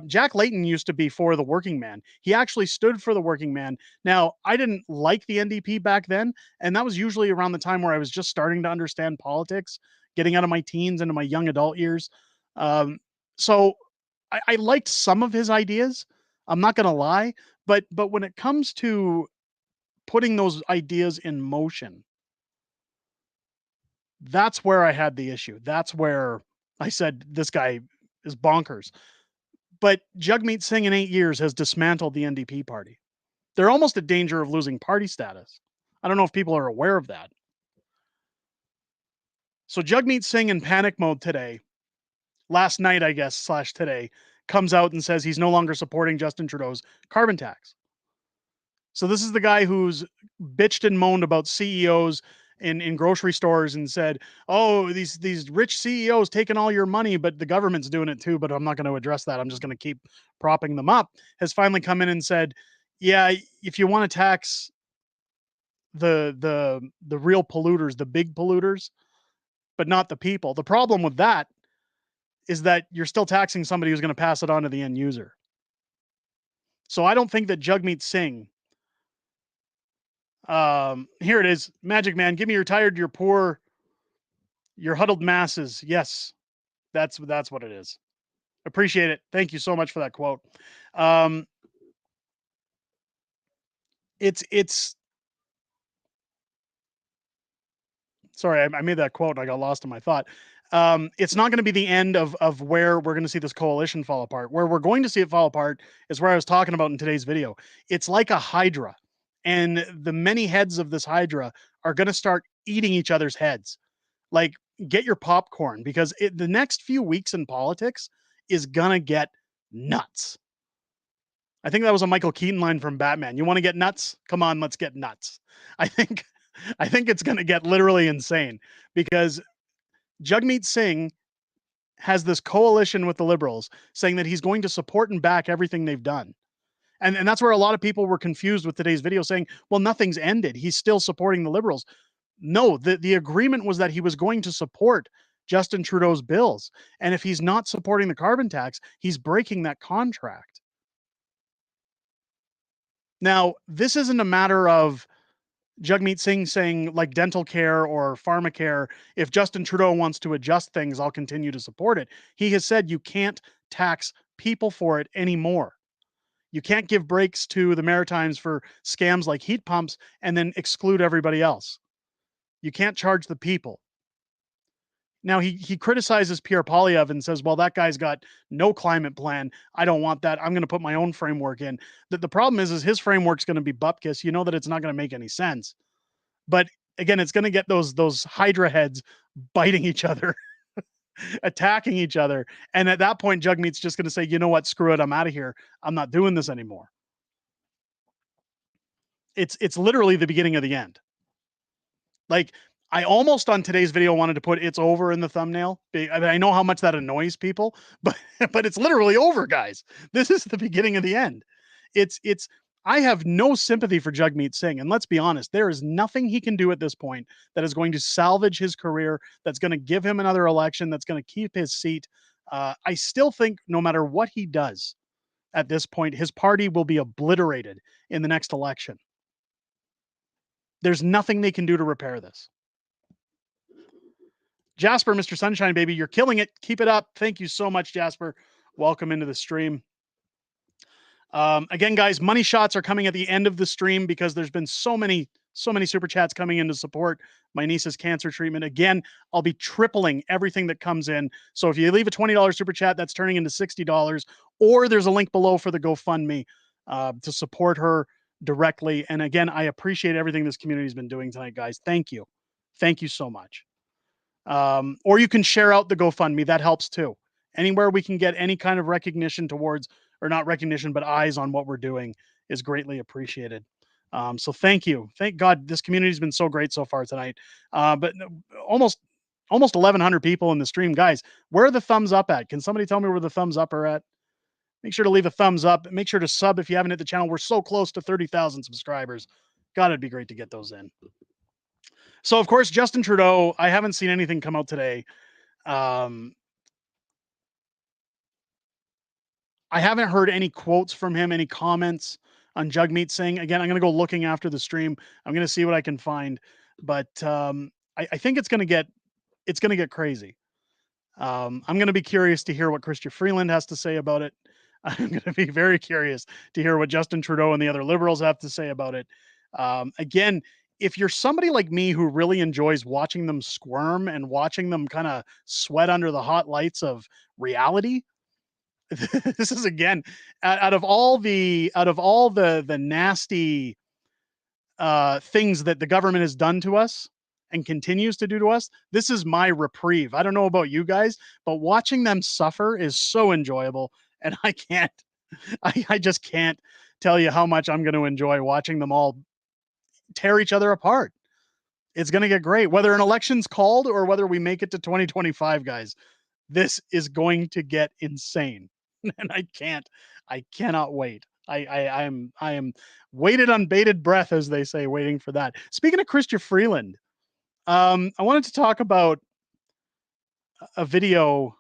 Jack Layton used to be for the working man. He actually stood for the working man. Now, I didn't like the NDP back then, and that was usually around the time where I was just starting to understand politics, getting out of my teens into my young adult years. So I liked some of his ideas. I'm not going to lie, but when it comes to putting those ideas in motion, that's where I had the issue. That's where I said this guy is bonkers. But Jagmeet Singh in 8 years has dismantled the NDP party. They're almost in danger of losing party status. I don't know if people are aware of that. So Jagmeet Singh in panic mode today, last night, I guess, / today, comes out and says he's no longer supporting Justin Trudeau's carbon tax. So this is the guy who's bitched and moaned about CEOs in grocery stores and said, oh, these rich CEOs taking all your money, but the government's doing it too, but I'm not going to address that. I'm just going to keep propping them up, has finally come in and said, yeah, if you want to tax the real polluters, the big polluters, but not the people. The problem with that is that you're still taxing somebody who's going to pass it on to the end user. So I don't think that Jagmeet Singh, here it is, Magic Man, give me your tired, your poor, your huddled masses. Yes, that's what it is. Appreciate it. Thank you so much for that quote. It's sorry, I made that quote and I got lost in my thought. It's not going to be the end of where we're going to see this coalition fall apart. Where we're going to see it fall apart is where I was talking about in today's video. It's like a hydra, and the many heads of this hydra are going to start eating each other's heads. Like, get your popcorn, because the next few weeks in politics is going to get nuts. I think that was a Michael Keaton line from Batman. You want to get nuts? Come on, let's get nuts. I think it's going to get literally insane, because Jagmeet Singh has this coalition with the Liberals saying that he's going to support and back everything they've done. And that's where a lot of people were confused with today's video, saying, well, nothing's ended. He's still supporting the Liberals. No, the agreement was that he was going to support Justin Trudeau's bills. And if he's not supporting the carbon tax, he's breaking that contract. Now, this isn't a matter of Jagmeet Singh saying, like dental care or pharmacare, if Justin Trudeau wants to adjust things, I'll continue to support it. He has said you can't tax people for it anymore. You can't give breaks to the Maritimes for scams like heat pumps and then exclude everybody else. You can't charge the people. Now, he criticizes Pierre Poilievre and says, well, that guy's got no climate plan. I don't want that. I'm going to put my own framework in. The problem is his framework's going to be bupkis. You know that it's not going to make any sense. But again, it's going to get those hydra heads biting each other, attacking each other. And at that point, Jagmeet's just going to say, you know what, screw it. I'm out of here. I'm not doing this anymore. It's literally the beginning of the end. Like, I almost on today's video wanted to put "it's over" in the thumbnail. I mean, I know how much that annoys people, but it's literally over, guys. This is the beginning of the end. I have no sympathy for Jagmeet Singh, and let's be honest, there is nothing he can do at this point that is going to salvage his career, that's going to give him another election, that's going to keep his seat. I still think no matter what he does at this point, his party will be obliterated in the next election. There's nothing they can do to repair this. Jasper, Mr. Sunshine Baby, you're killing it. Keep it up. Thank you so much, Jasper. Welcome into the stream. Again, guys, money shots are coming at the end of the stream because there's been so many super chats coming in to support my niece's cancer treatment. Again, I'll be tripling everything that comes in. So if you leave a $20 super chat, that's turning into $60, or there's a link below for the GoFundMe to support her directly. And again, I appreciate everything this community's been doing tonight, guys. Thank you. Thank you so much. Or you can share out the GoFundMe. That helps too. Anywhere we can get any kind of recognition towards, or not recognition, but eyes on what we're doing is greatly appreciated. So thank you. Thank God this community has been so great so far tonight. But almost 1,100 people in the stream. Guys, where are the thumbs up at? Can somebody tell me where the thumbs up are at? Make sure to leave a thumbs up. Make sure to sub if you haven't hit the channel. We're so close to 30,000 subscribers. God, it'd be great to get those in. So, of course, Justin Trudeau, I haven't seen anything come out today. I haven't heard any quotes from him, any comments on Jagmeet Singh. Again, I'm going to go looking after the stream. I'm going to see what I can find. But I think it's going to get it's going to get crazy. I'm going to be curious to hear what Chrystia Freeland has to say about it. I'm going to be very curious to hear what Justin Trudeau and the other Liberals have to say about it. Again, if you're somebody like me who really enjoys watching them squirm and watching them kind of sweat under the hot lights of reality, this is, again, out of all the nasty things that the government has done to us and continues to do to us, this is my reprieve. I don't know about you guys, but watching them suffer is so enjoyable, and I just can't tell you how much I'm going to enjoy watching them all tear each other apart. It's going to get great, whether an election's called or whether we make it to 2025, guys. This is going to get insane, and I cannot wait. I am waited on bated breath, as they say, waiting for that. Speaking of Chrystia Freeland, I wanted to talk about a video.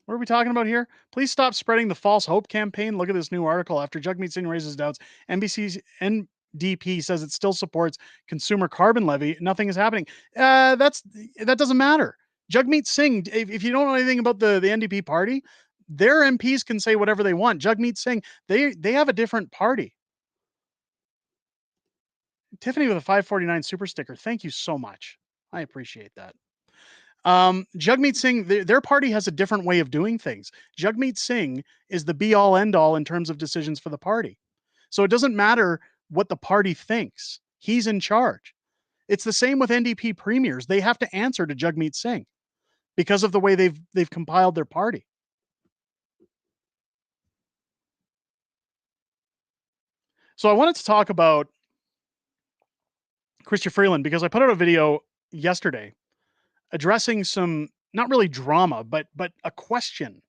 What are we talking about here? Please stop spreading the false hope campaign. Look at this new article. After Jagmeet Singh raises doubts, NBC's NDP says it still supports consumer carbon levy. Nothing is happening. That doesn't matter. Jagmeet Singh, if you don't know anything about the NDP party, their MPs can say whatever they want. Jagmeet Singh, they have a different party. Tiffany with a 549 super sticker. Thank you so much. I appreciate that. Jagmeet Singh, their party has a different way of doing things. Jagmeet Singh is the be all end all in terms of decisions for the party. So it doesn't matter what the party thinks. He's in charge. It's the same with NDP premiers. They have to answer to Jagmeet Singh because of the way they've compiled their party. So I wanted to talk about Chrystia Freeland because I put out a video yesterday addressing some, not really drama, but a question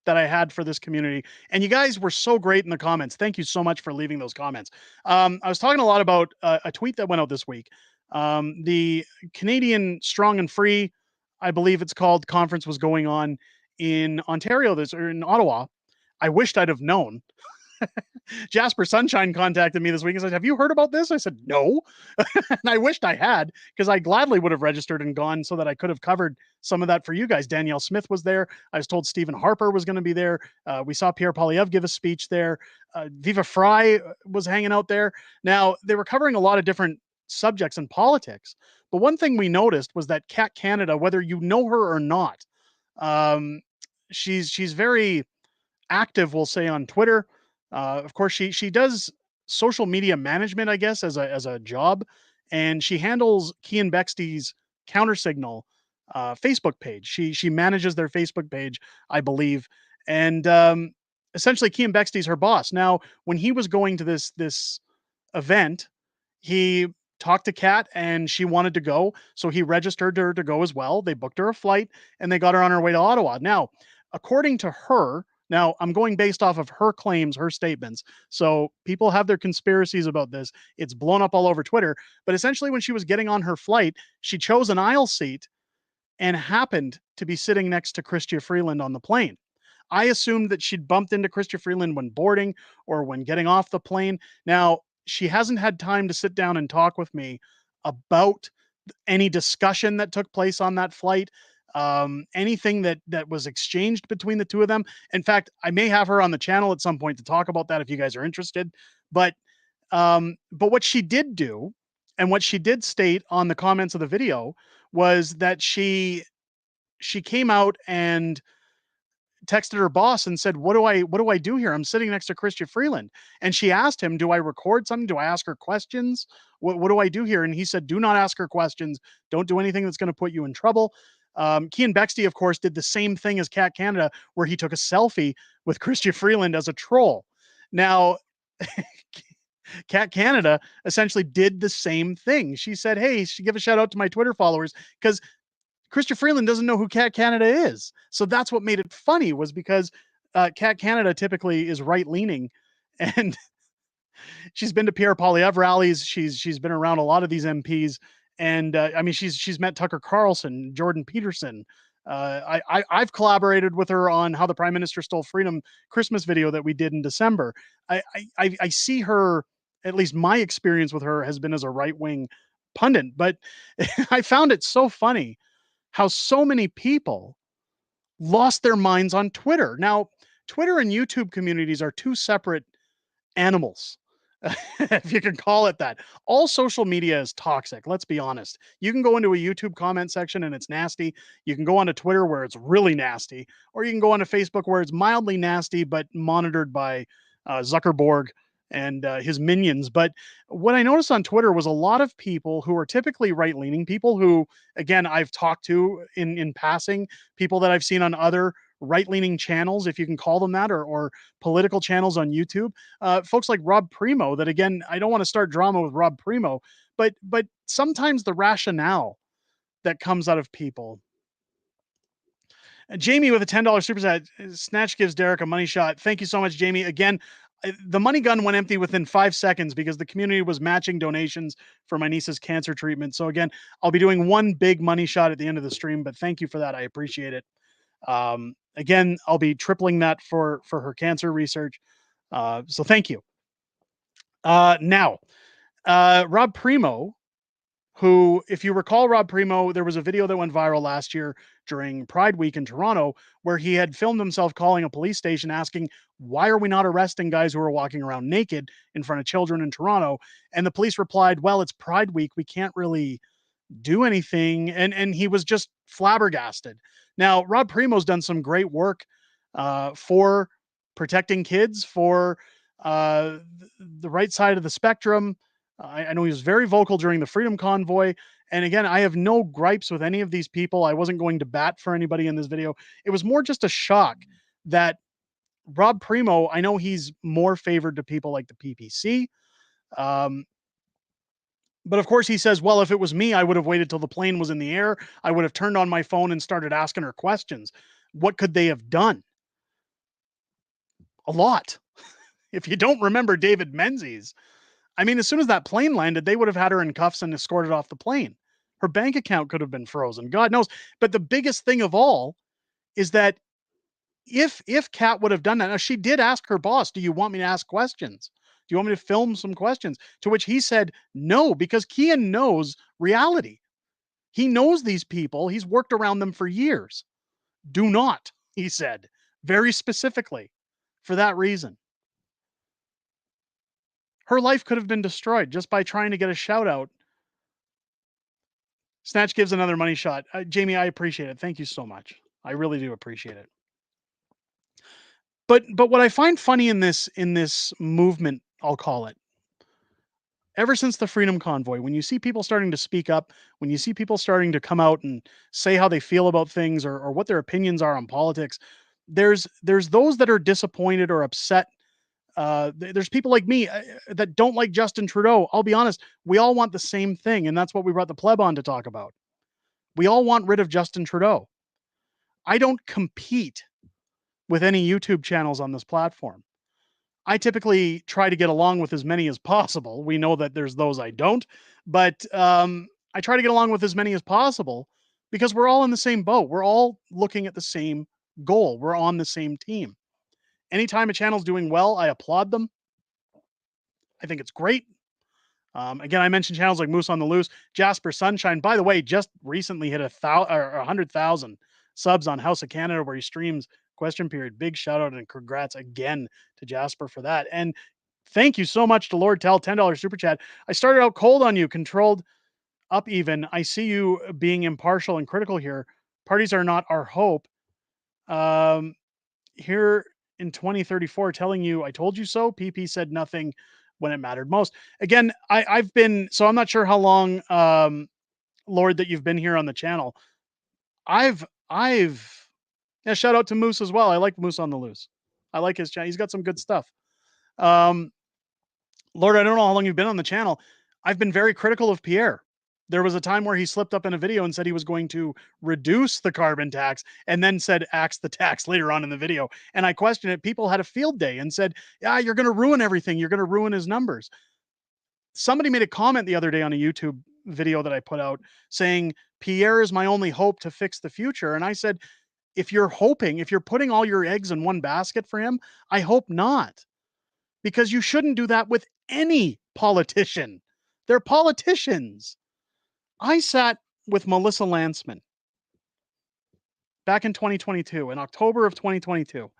that I had for this community. And you guys were so great in the comments. Thank you so much for leaving those comments. I was talking a lot about a tweet that went out this week. The Canadian Strong and Free, I believe it's called, conference was going on in Ontario, or in Ottawa. I wished I'd have known. Jasper Sunshine contacted me this week and said, "Have you heard about this?" I said, "No." And I wished I had, because I gladly would have registered and gone so that I could have covered some of that for you guys. Danielle Smith was there. I was told Stephen Harper was going to be there. We saw Pierre Poilievre give a speech there. Viva Fry was hanging out there. Now, they were covering a lot of different subjects in politics. But one thing we noticed was that Cat Canada, whether you know her or not, she's very active, we'll say, on Twitter. Of course, she does social media management, I guess, as a job, and she handles Cian Bexte's Countersignal Facebook page. She manages their Facebook page, I believe, and essentially Cian Bexte's her boss. Now, when he was going to this event, he talked to Kat and she wanted to go, so he registered her to go as well. They booked her a flight and they got her on her way to Ottawa. Now, according to her, now, I'm going based off of her claims, her statements. So people have their conspiracies about this. It's blown up all over Twitter. But essentially, when she was getting on her flight, she chose an aisle seat and happened to be sitting next to Chrystia Freeland on the plane. I assumed that she'd bumped into Chrystia Freeland when boarding or when getting off the plane. Now, she hasn't had time to sit down and talk with me about any discussion that took place on that flight. Anything that was exchanged between the two of them. In fact, I may have her on the channel at some point to talk about that if you guys are interested. But what she did do, and what she did state on the comments of the video, was that she came out and texted her boss and said, what do I do here? I'm sitting next to Chrystia Freeland. And she asked him, do I record something? Do I ask her questions? What do I do here? And he said, do not ask her questions. Don't do anything that's going to put you in trouble. Cian Bexte, of course, did the same thing as Cat Canada, where he took a selfie with Chrystia Freeland as a troll. Now, Cat Canada essentially did the same thing. She said, hey, she give a shout out to my Twitter followers, because Chrystia Freeland doesn't know who Cat Canada is. So that's what made it funny, was because Cat Canada typically is right-leaning, and she's been to Pierre Poilievre rallies. She's been around a lot of these MPs. And I mean, she's met Tucker Carlson, Jordan Peterson. I've collaborated with her on How the Prime Minister Stole Freedom Christmas video that we did in December. I see her, at least my experience with her has been as a right-wing, pundit, but I found it so funny how so many people lost their minds on Twitter. Now, Twitter and YouTube communities are two separate animals, if you can call it that. All social media is toxic. Let's be honest. You can go into a YouTube comment section and it's nasty. You can go onto Twitter where it's really nasty, or you can go onto Facebook where it's mildly nasty but monitored by Zuckerberg and his minions. But what I noticed on Twitter was a lot of people who are typically right-leaning, people who, again, I've talked to in passing, people that I've seen on other right-leaning channels, if you can call them that, or political channels on YouTube. Folks like Rob Primo, that, again, I don't want to start drama with Rob Primo, but sometimes the rationale that comes out of people. Jamie with a $10 super chat. Snatch gives Derek a money shot. Thank you so much, Jamie. Again, the money gun went empty within 5 seconds because the community was matching donations for my niece's cancer treatment. So again, I'll be doing one big money shot at the end of the stream, but thank you for that. I appreciate it. Again, I'll be tripling that for her cancer research. So thank you. Now, Rob Primo, who, if you recall Rob Primo, there was a video that went viral last year during Pride Week in Toronto where he had filmed himself calling a police station asking, why are we not arresting guys who are walking around naked in front of children in Toronto? And the police replied, well, it's Pride Week. We can't really do anything. And he was just flabbergasted. Now, Rob Primo's done some great work for protecting kids, for the right side of the spectrum. I know he was very vocal during the Freedom Convoy. And again, I have no gripes with any of these people. I wasn't going to bat for anybody in this video. It was more just a shock that Rob Primo, I know he's more favored to people like the PPC. But of course he says, well, if it was me, I would have waited till the plane was in the air. I would have turned on my phone and started asking her questions. What could they have done? A lot. If you don't remember David Menzies, I mean, as soon as that plane landed, they would have had her in cuffs and escorted off the plane. Her bank account could have been frozen. God knows. But the biggest thing of all is that if Kat would have done that, now she did ask her boss, do you want me to ask questions? Do you want me to film some questions? To which he said no, because Kian knows reality. He knows these people. He's worked around them for years. Do not, he said, very specifically, for that reason. Her life could have been destroyed just by trying to get a shout out. Snatch gives another money shot. Jamie, I appreciate it. Thank you so much. I really do appreciate it. But what I find funny in this movement, I'll call it, ever since the Freedom Convoy, when you see people starting to speak up, when you see people starting to come out and say how they feel about things or what their opinions are on politics, there's those that are disappointed or upset. There's people like me that don't like Justin Trudeau. I'll be honest, we all want the same thing, and that's what we brought the pleb on to talk about. We all want rid of Justin Trudeau. I don't compete with any YouTube channels on this platform. I typically try to get along with as many as possible. We know that there's those I don't, but I try to get along with as many as possible because we're all in the same boat. We're all looking at the same goal. We're on the same team. Anytime a channel's doing well, I applaud them. I think it's great. Again, I mentioned channels like Moose on the Loose, Jasper Sunshine. By the way, just recently hit 100,000 subs on House of Canada, where he streams Question Period. Big shout out and congrats again to Jasper for that. And thank you so much to Lord Tell, $10 super chat. I started out cold on you, controlled up even. I see you being impartial and critical here. Parties are not our hope. Here in 2034, telling you I told you so. PP said nothing when it mattered most. Again, I've been, so I'm not sure how long, Lord, that you've been here on the channel. Yeah, shout out to Moose as well. I like Moose on the Loose. I like his channel. He's got some good stuff. Lord, I don't know how long you've been on the channel. I've been very critical of Pierre. There was a time where he slipped up in a video and said he was going to reduce the carbon tax and then said axe the tax later on in the video. And I questioned it. People had a field day and said, yeah, you're going to ruin everything. You're going to ruin his numbers. Somebody made a comment the other day on a YouTube video that I put out saying, Pierre is my only hope to fix the future. And I said, if you're putting all your eggs in one basket for him, I hope not. Because you shouldn't do that with any politician. They're politicians. I sat with Melissa Lantsman back in 2022, in October of 2022,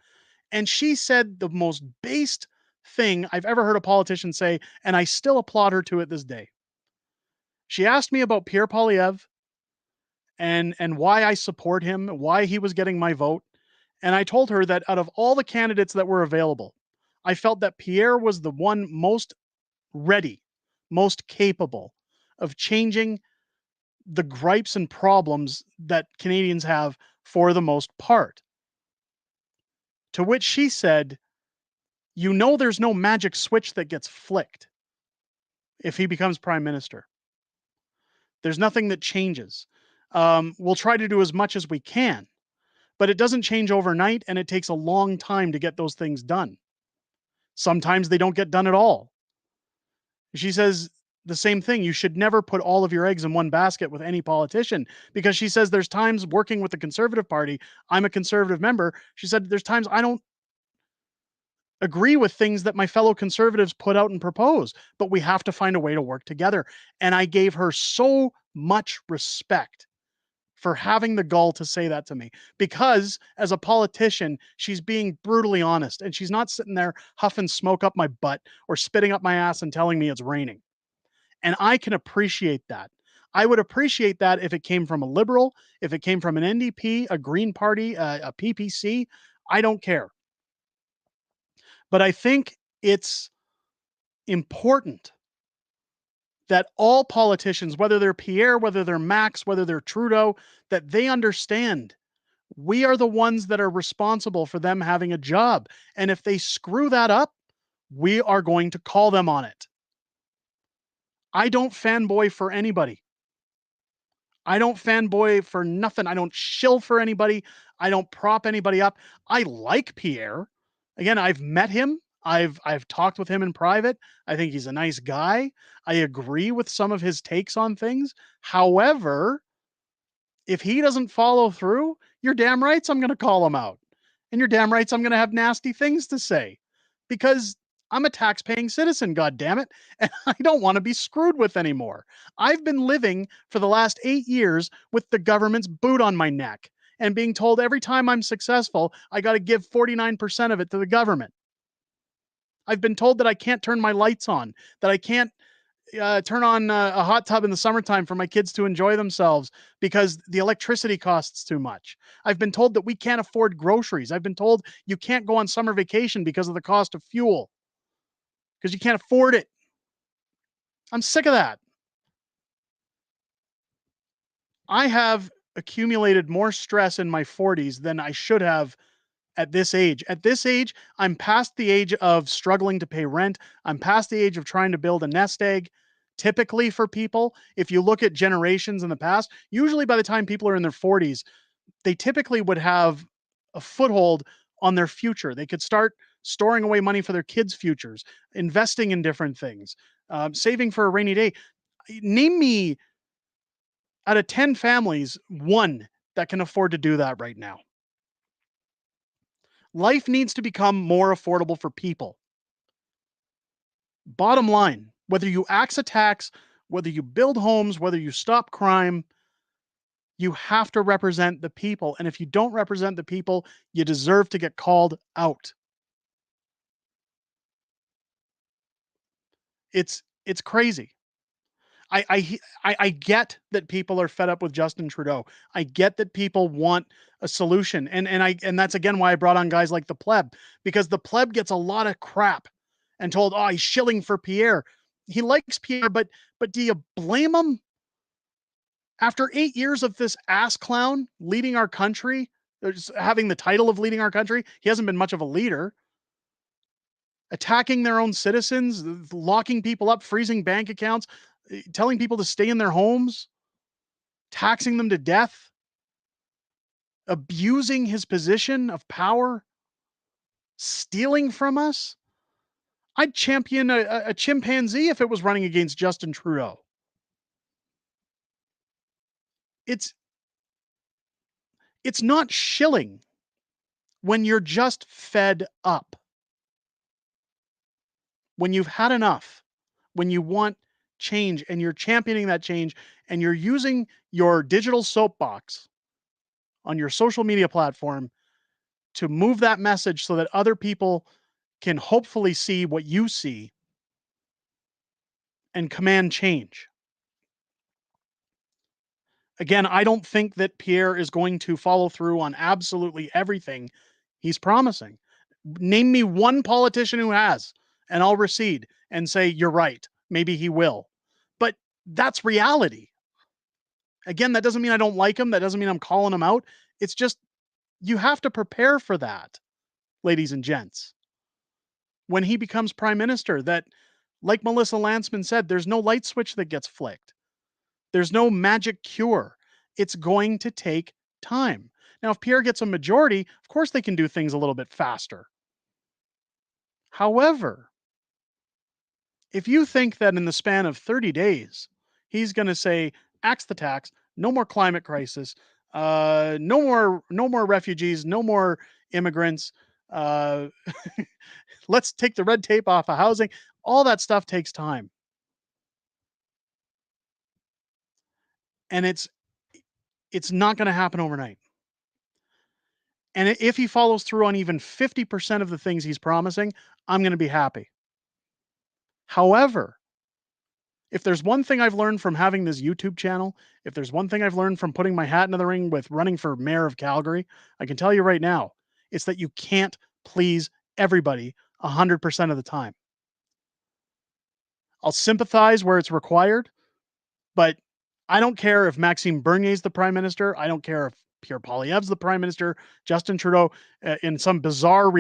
and she said the most based thing I've ever heard a politician say, and I still applaud her to it this day. She asked me about Pierre Poilievre and why I support him, why he was getting my vote. And I told her that out of all the candidates that were available, I felt that Pierre was the one most ready, most capable of changing the gripes and problems that Canadians have for the most part. To which she said, "You know, there's no magic switch that gets flicked if he becomes prime minister. There's nothing that changes. We'll try to do as much as we can, but it doesn't change overnight, and it takes a long time to get those things done. Sometimes they don't get done at all." She says the same thing. You should never put all of your eggs in one basket with any politician, because she says there's times working with the Conservative Party, I'm a Conservative member. She said there's times I don't agree with things that my fellow Conservatives put out and propose, but we have to find a way to work together. And I gave her so much respect for having the gall to say that to me, because as a politician, she's being brutally honest, and she's not sitting there huffing smoke up my butt or spitting up my ass and telling me it's raining. And I can appreciate that. I would appreciate that if it came from a Liberal, if it came from an NDP, a Green Party, a PPC. I don't care. But I think it's important that all politicians, whether they're Pierre, whether they're Max, whether they're Trudeau, that they understand we are the ones that are responsible for them having a job. And if they screw that up, we are going to call them on it. I don't fanboy for anybody. I don't fanboy for nothing. I don't shill for anybody. I don't prop anybody up. I like Pierre. Again, I've met him. I've talked with him in private. I think he's a nice guy. I agree with some of his takes on things. However, if he doesn't follow through, you're damn rights I'm going to call him out. And you're damn rights I'm going to have nasty things to say, because I'm a tax-paying citizen, God damn it, and I don't want to be screwed with anymore. I've been living for the last 8 years with the government's boot on my neck and being told every time I'm successful, I got to give 49% of it to the government. I've been told that I can't turn my lights on, that I can't turn on a hot tub in the summertime for my kids to enjoy themselves because the electricity costs too much. I've been told that we can't afford groceries. I've been told you can't go on summer vacation because of the cost of fuel, because you can't afford it. I'm sick of that. I have accumulated more stress in my 40s than I should have at this age. At this age, I'm past the age of struggling to pay rent. I'm past the age of trying to build a nest egg. Typically for people, if you look at generations in the past, usually by the time people are in their 40s, they typically would have a foothold on their future. They could start storing away money for their kids' futures, investing in different things, saving for a rainy day. Name me, out of 10 families, one that can afford to do that right now. Life needs to become more affordable for people. Bottom line, whether you axe a tax, whether you build homes, whether you stop crime, you have to represent the people. And if you don't represent the people, you deserve to get called out. It's crazy. I get that people are fed up with Justin Trudeau. I get that people want a solution. And that's again why I brought on guys like the pleb, because the pleb gets a lot of crap and told, oh, he's shilling for Pierre. He likes Pierre, but do you blame him? After 8 years of this ass clown leading our country, having the title of leading our country, he hasn't been much of a leader. Attacking their own citizens, locking people up, freezing bank accounts, telling people to stay in their homes, taxing them to death, abusing his position of power, stealing from us. I'd champion a chimpanzee if it was running against Justin Trudeau. It's not shilling when you're just fed up. When you've had enough, when you want change and you're championing that change and you're using your digital soapbox on your social media platform to move that message so that other people can hopefully see what you see and command change. Again, I don't think that Pierre is going to follow through on absolutely everything he's promising. Name me one politician who has, and I'll recede and say, you're right. Maybe he will. But that's reality. Again, that doesn't mean I don't like him. That doesn't mean I'm calling him out. It's just, you have to prepare for that, ladies and gents. When he becomes prime minister, that, like Melissa Lantsman said, there's no light switch that gets flicked. There's no magic cure. It's going to take time. Now, if Pierre gets a majority, of course they can do things a little bit faster. However, if you think that in the span of 30 days, he's going to say, axe the tax, no more climate crisis, no more refugees, no more immigrants, let's take the red tape off of housing, all that stuff takes time. And it's not going to happen overnight. And if he follows through on even 50% of the things he's promising, I'm going to be happy. However, if there's one thing I've learned from having this YouTube channel, if there's one thing I've learned from putting my hat into the ring with running for mayor of Calgary, I can tell you right now, it's that you can't please everybody 100% of the time. I'll sympathize where it's required, but I don't care if Maxime Bernier's the prime minister. I don't care if Pierre Poilievre's the prime minister, Justin Trudeau in some bizarre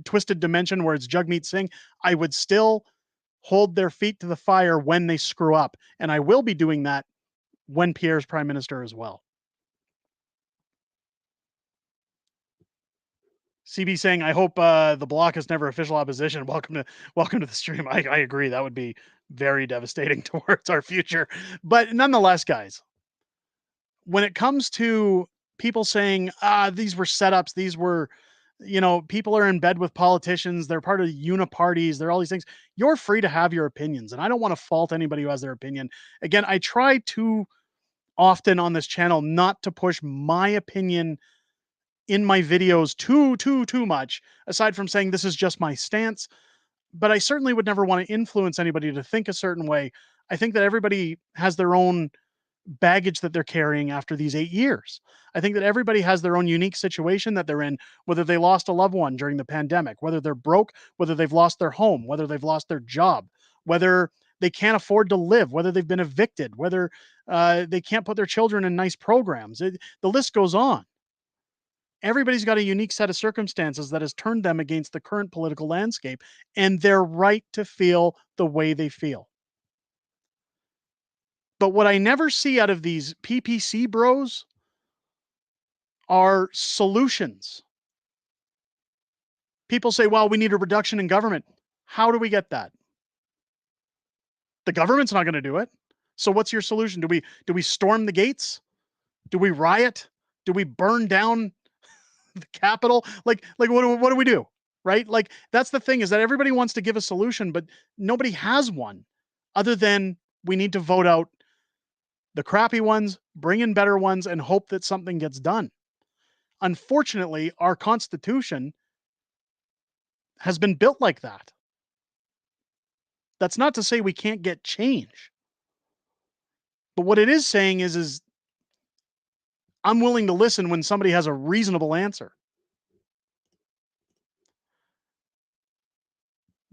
twisted dimension where it's Jagmeet Singh. I would still hold their feet to the fire when they screw up. And I will be doing that when Pierre's prime minister as well. CB saying, I hope the Bloc is never official opposition. Welcome to the stream. I agree. That would be very devastating towards our future. But nonetheless, guys, when it comes to people saying, these were setups, these were, people are in bed with politicians, they're part of uniparties, they're all these things. You're free to have your opinions. And I don't want to fault anybody who has their opinion. Again, I try too often on this channel not to push my opinion in my videos too much, aside from saying this is just my stance. But I certainly would never want to influence anybody to think a certain way. I think that everybody has their own baggage that they're carrying after these 8 years. I think that everybody has their own unique situation that they're in, whether they lost a loved one during the pandemic, whether they're broke, whether they've lost their home, whether they've lost their job, whether they can't afford to live, whether they've been evicted, whether they can't put their children in nice programs. The list goes on. Everybody's got a unique set of circumstances that has turned them against the current political landscape, and they're right to feel the way they feel. But what I never see out of these PPC bros are solutions. People say, well, we need a reduction in government. How do we get that? The government's not going to do it. So what's your solution? Do we storm the gates? Do we riot? Do we burn down the Capitol? Like what do we do? Right? Like, that's the thing, is that everybody wants to give a solution, but nobody has one other than we need to vote out the crappy ones, bring in better ones, and hope that something gets done. Unfortunately, our Constitution has been built like that. That's not to say we can't get change. But what it is saying is I'm willing to listen when somebody has a reasonable answer.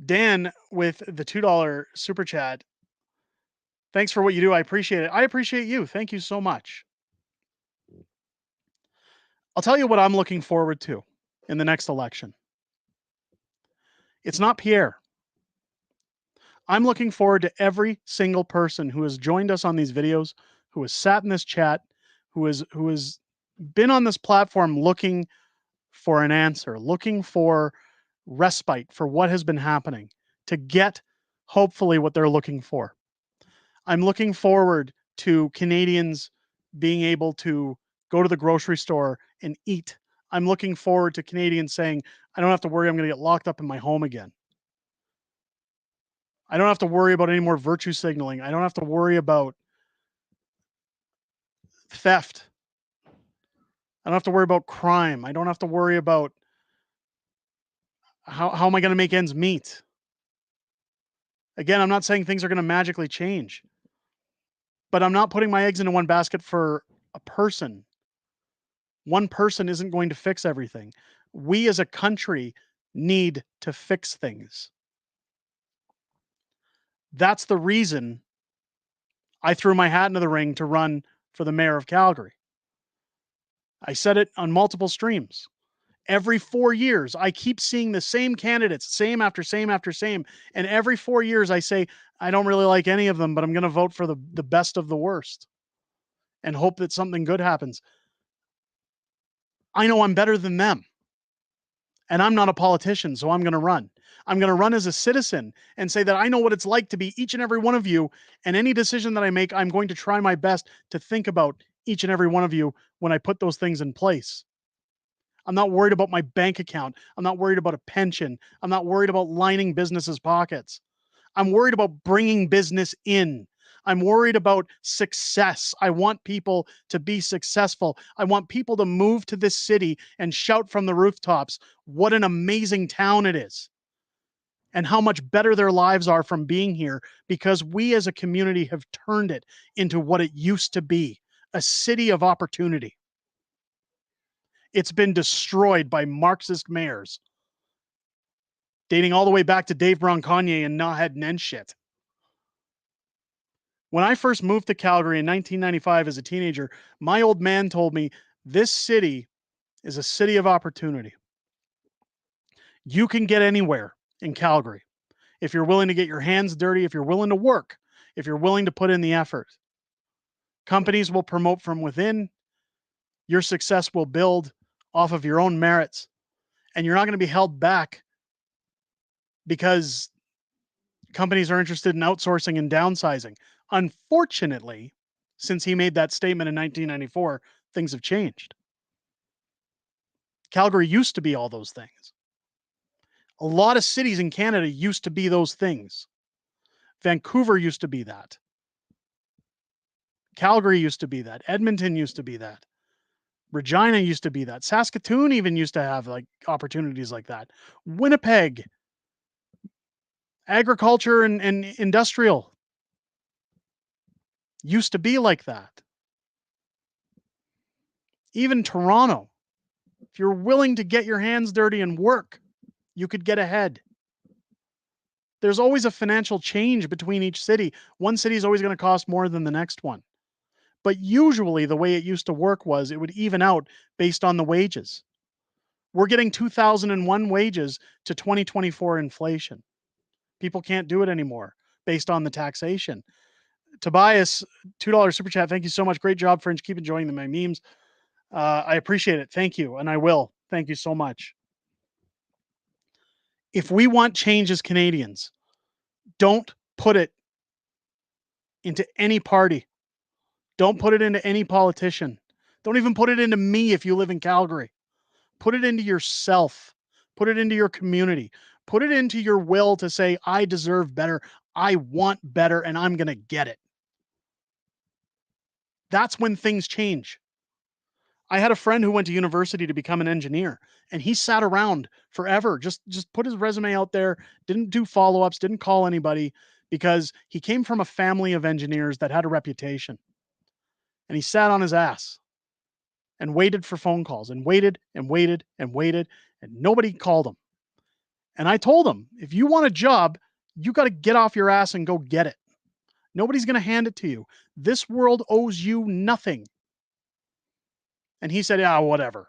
Dan with the $2 super chat. Thanks for what you do. I appreciate it. I appreciate you. Thank you so much. I'll tell you what I'm looking forward to in the next election. It's not Pierre. I'm looking forward to every single person who has joined us on these videos, who has sat in this chat, who has been on this platform looking for an answer, looking for respite for what has been happening, to get hopefully what they're looking for. I'm looking forward to Canadians being able to go to the grocery store and eat. I'm looking forward to Canadians saying, I don't have to worry, I'm going to get locked up in my home again. I don't have to worry about any more virtue signaling. I don't have to worry about theft. I don't have to worry about crime. I don't have to worry about how am I going to make ends meet. Again, I'm not saying things are going to magically change, but I'm not putting my eggs into one basket for a person. One person isn't going to fix everything. We as a country need to fix things. That's the reason I threw my hat into the ring to run for the mayor of Calgary. I said it on multiple streams. Every 4 years, I keep seeing the same candidates, same after same after same. And every 4 years, I say, I don't really like any of them, but I'm going to vote for the best of the worst and hope that something good happens. I know I'm better than them. And I'm not a politician, so I'm going to run. I'm going to run as a citizen and say that I know what it's like to be each and every one of you. And any decision that I make, I'm going to try my best to think about each and every one of you when I put those things in place. I'm not worried about my bank account. I'm not worried about a pension. I'm not worried about lining businesses' pockets. I'm worried about bringing business in. I'm worried about success. I want people to be successful. I want people to move to this city and shout from the rooftops what an amazing town it is and how much better their lives are from being here, because we as a community have turned it into what it used to be, a city of opportunity. It's been destroyed by Marxist mayors, dating all the way back to Dave Brown-Kanye and Naheed Nenshit. When I first moved to Calgary in 1995 as a teenager, my old man told me this city is a city of opportunity. You can get anywhere in Calgary if you're willing to get your hands dirty, if you're willing to work, if you're willing to put in the effort. Companies will promote from within. Your success will build off of your own merits, and you're not going to be held back because companies are interested in outsourcing and downsizing. Unfortunately, since he made that statement in 1994, things have changed. Calgary used to be all those things. A lot of cities in Canada used to be those things. Vancouver used to be that. Calgary used to be that. Edmonton used to be that. Regina used to be that. Saskatoon even used to have like opportunities like that. Winnipeg, agriculture and industrial used to be like that. Even Toronto, if you're willing to get your hands dirty and work, you could get ahead. There's always a financial change between each city. One city is always going to cost more than the next one. But usually the way it used to work was it would even out based on the wages. We're getting 2001 wages to 2024 inflation. People can't do it anymore based on the taxation. Tobias, $2 super chat. Thank you so much. Great job, Fringe. Keep enjoying my memes. I appreciate it. Thank you. And I will. Thank you so much. If we want change as Canadians, don't put it into any party. Don't put it into any politician. Don't even put it into me if you live in Calgary. Put it into yourself. Put it into your community. Put it into your will to say, I deserve better. I want better, and I'm going to get it. That's when things change. I had a friend who went to university to become an engineer, and he sat around forever, just put his resume out there, didn't do follow-ups, didn't call anybody, because he came from a family of engineers that had a reputation. And he sat on his ass and waited for phone calls and waited and waited and waited, and nobody called him. And I told him, if you want a job, you got to get off your ass and go get it. Nobody's going to hand it to you. This world owes you nothing. And he said, yeah, whatever.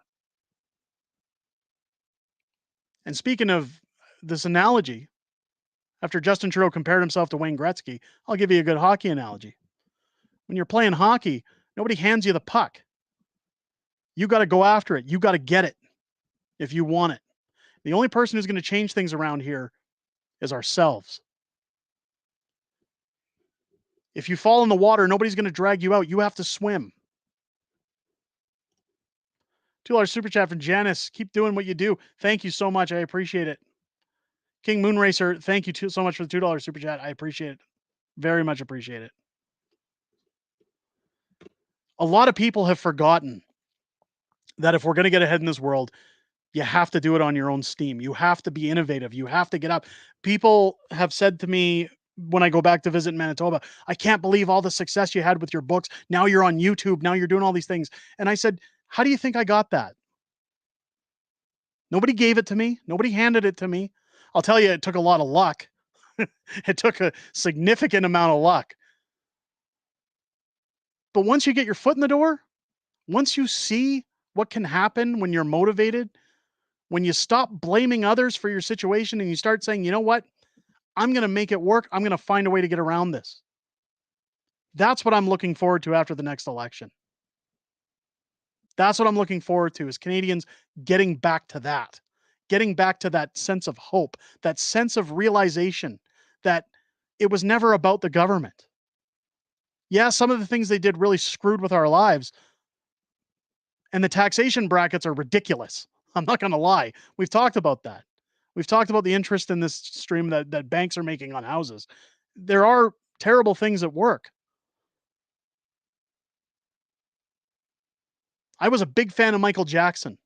And speaking of this analogy, after Justin Trudeau compared himself to Wayne Gretzky, I'll give you a good hockey analogy. When you're playing hockey, nobody hands you the puck. You got to go after it. You got to get it if you want it. The only person who's going to change things around here is ourselves. If you fall in the water, nobody's going to drag you out. You have to swim. $2 super chat from Janice. Keep doing what you do. Thank you so much. I appreciate it. King Moonracer, thank you so much for the $2 super chat. I appreciate it. Very much appreciate it. A lot of people have forgotten that if we're going to get ahead in this world, you have to do it on your own steam. You have to be innovative. You have to get up. People have said to me when I go back to visit Manitoba, I can't believe all the success you had with your books. Now you're on YouTube. Now you're doing all these things. And I said, how do you think I got that? Nobody gave it to me. Nobody handed it to me. I'll tell you, it took a lot of luck. It took a significant amount of luck. But once you get your foot in the door, once you see what can happen when you're motivated, when you stop blaming others for your situation and you start saying, you know what, I'm going to make it work. I'm going to find a way to get around this. That's what I'm looking forward to after the next election. That's what I'm looking forward to, is Canadians getting back to that, getting back to that sense of hope, that sense of realization that it was never about the government. Yeah, some of the things they did really screwed with our lives, and the taxation brackets are ridiculous. I'm not going to lie. We've talked about that. We've talked about the interest in this stream that banks are making on houses. There are terrible things at work. I was a big fan of Michael Jackson.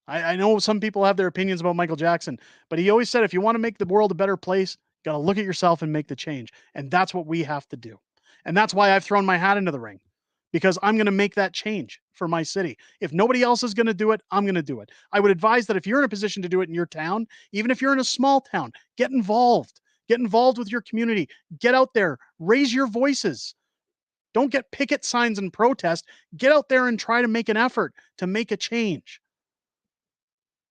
I know some people have their opinions about Michael Jackson, but he always said, if you want to make the world a better place, you got to look at yourself and make the change. And that's what we have to do. And that's why I've thrown my hat into the ring, because I'm going to make that change for my city. If nobody else is going to do it, I'm going to do it. I would advise that if you're in a position to do it in your town, even if you're in a small town, get involved. Get involved with your community. Get out there. Raise your voices. Don't get picket signs and protest. Get out there and try to make an effort to make a change.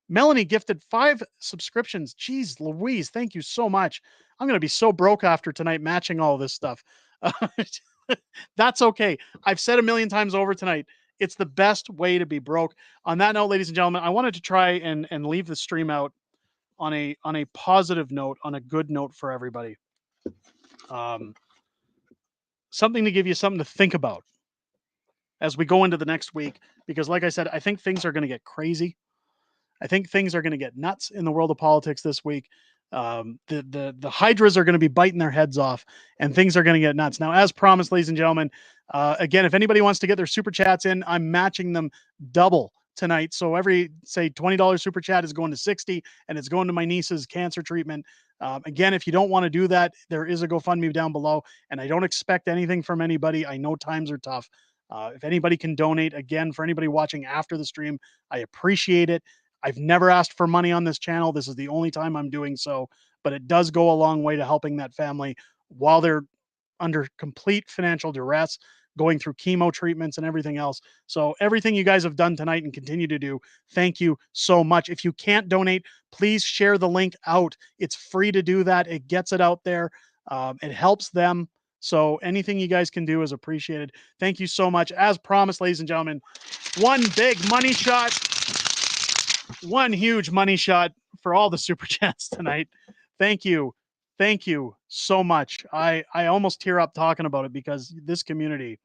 Melanie gifted 5 subscriptions. Jeez Louise, thank you so much. I'm going to be so broke after tonight matching all this stuff. That's okay. I've said a million times over tonight, it's the best way to be broke. On that note, ladies and gentlemen, I wanted to try and leave the stream out on a positive note, on a good note for everybody. Something to give you something to think about as we go into the next week, because like I said, I think things are going to get crazy. I think things are going to get nuts in the world of politics this week. The hydras are going to be biting their heads off, and things are going to get nuts. Now, as promised, ladies and gentlemen, again, if anybody wants to get their super chats in, I'm matching them double tonight. So every, say, $20 super chat is going to 60, and it's going to my niece's cancer treatment. Again, if you don't want to do that, there is a GoFundMe down below, and I don't expect anything from anybody. I know times are tough. If anybody can donate, again, for anybody watching after the stream, I appreciate it. I've never asked for money on this channel. This is the only time I'm doing so, but it does go a long way to helping that family while they're under complete financial duress, going through chemo treatments and everything else. So everything you guys have done tonight and continue to do, thank you so much. If you can't donate, please share the link out. It's free to do that. It gets it out there. It helps them. So anything you guys can do is appreciated. Thank you so much. As promised, ladies and gentlemen, one big money shot. One huge money shot for all the super chats tonight. Thank you. Thank you so much. I almost tear up talking about it, because this community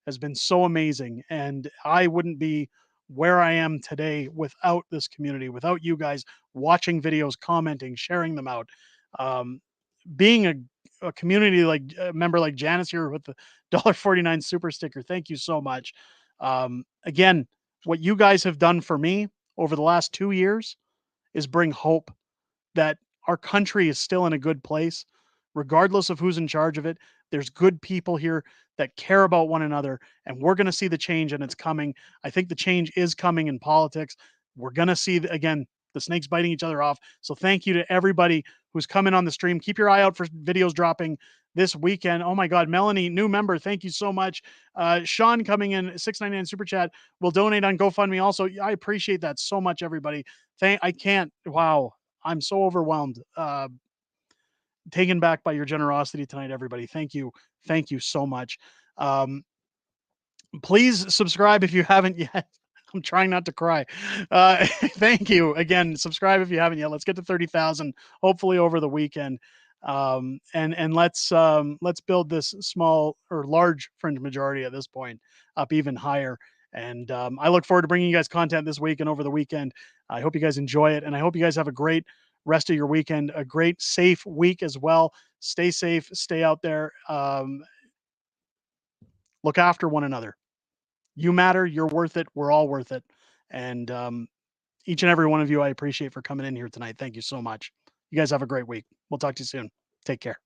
has been so amazing, and I wouldn't be where I am today without this community, without you guys watching videos, commenting, sharing them out. Being a community like a member like Janice here with the $1.49 super sticker. Thank you so much. Again, what you guys have done for me over the last 2 years is bring hope that our country is still in a good place, regardless of who's in charge of it. There's good people here that care about one another, and we're going to see the change, and it's coming. I think the change is coming in politics. We're going to see, again, the snakes biting each other off. So thank you to everybody who's coming on the stream. Keep your eye out for videos dropping this weekend. Oh my God, Melanie, new member. Thank you so much. Sean coming in, $6.99 super chat, will donate on GoFundMe. Also, I appreciate that so much, everybody. I can't. Wow. I'm so overwhelmed. Taken back by your generosity tonight, everybody. Thank you. Thank you so much. Please subscribe if you haven't yet. I'm trying not to cry. Thank you again. Subscribe if you haven't yet. Let's get to 30,000, hopefully over the weekend. And let's build this small or large fringe majority at this point up even higher. And I look forward to bringing you guys content this week and over the weekend. I hope you guys enjoy it, and I hope you guys have a great rest of your weekend, a great, safe week as well. Stay safe, stay out there. Look after one another. You matter. You're worth it. We're all worth it. And each and every one of you, I appreciate for coming in here tonight. Thank you so much. You guys have a great week. We'll talk to you soon. Take care.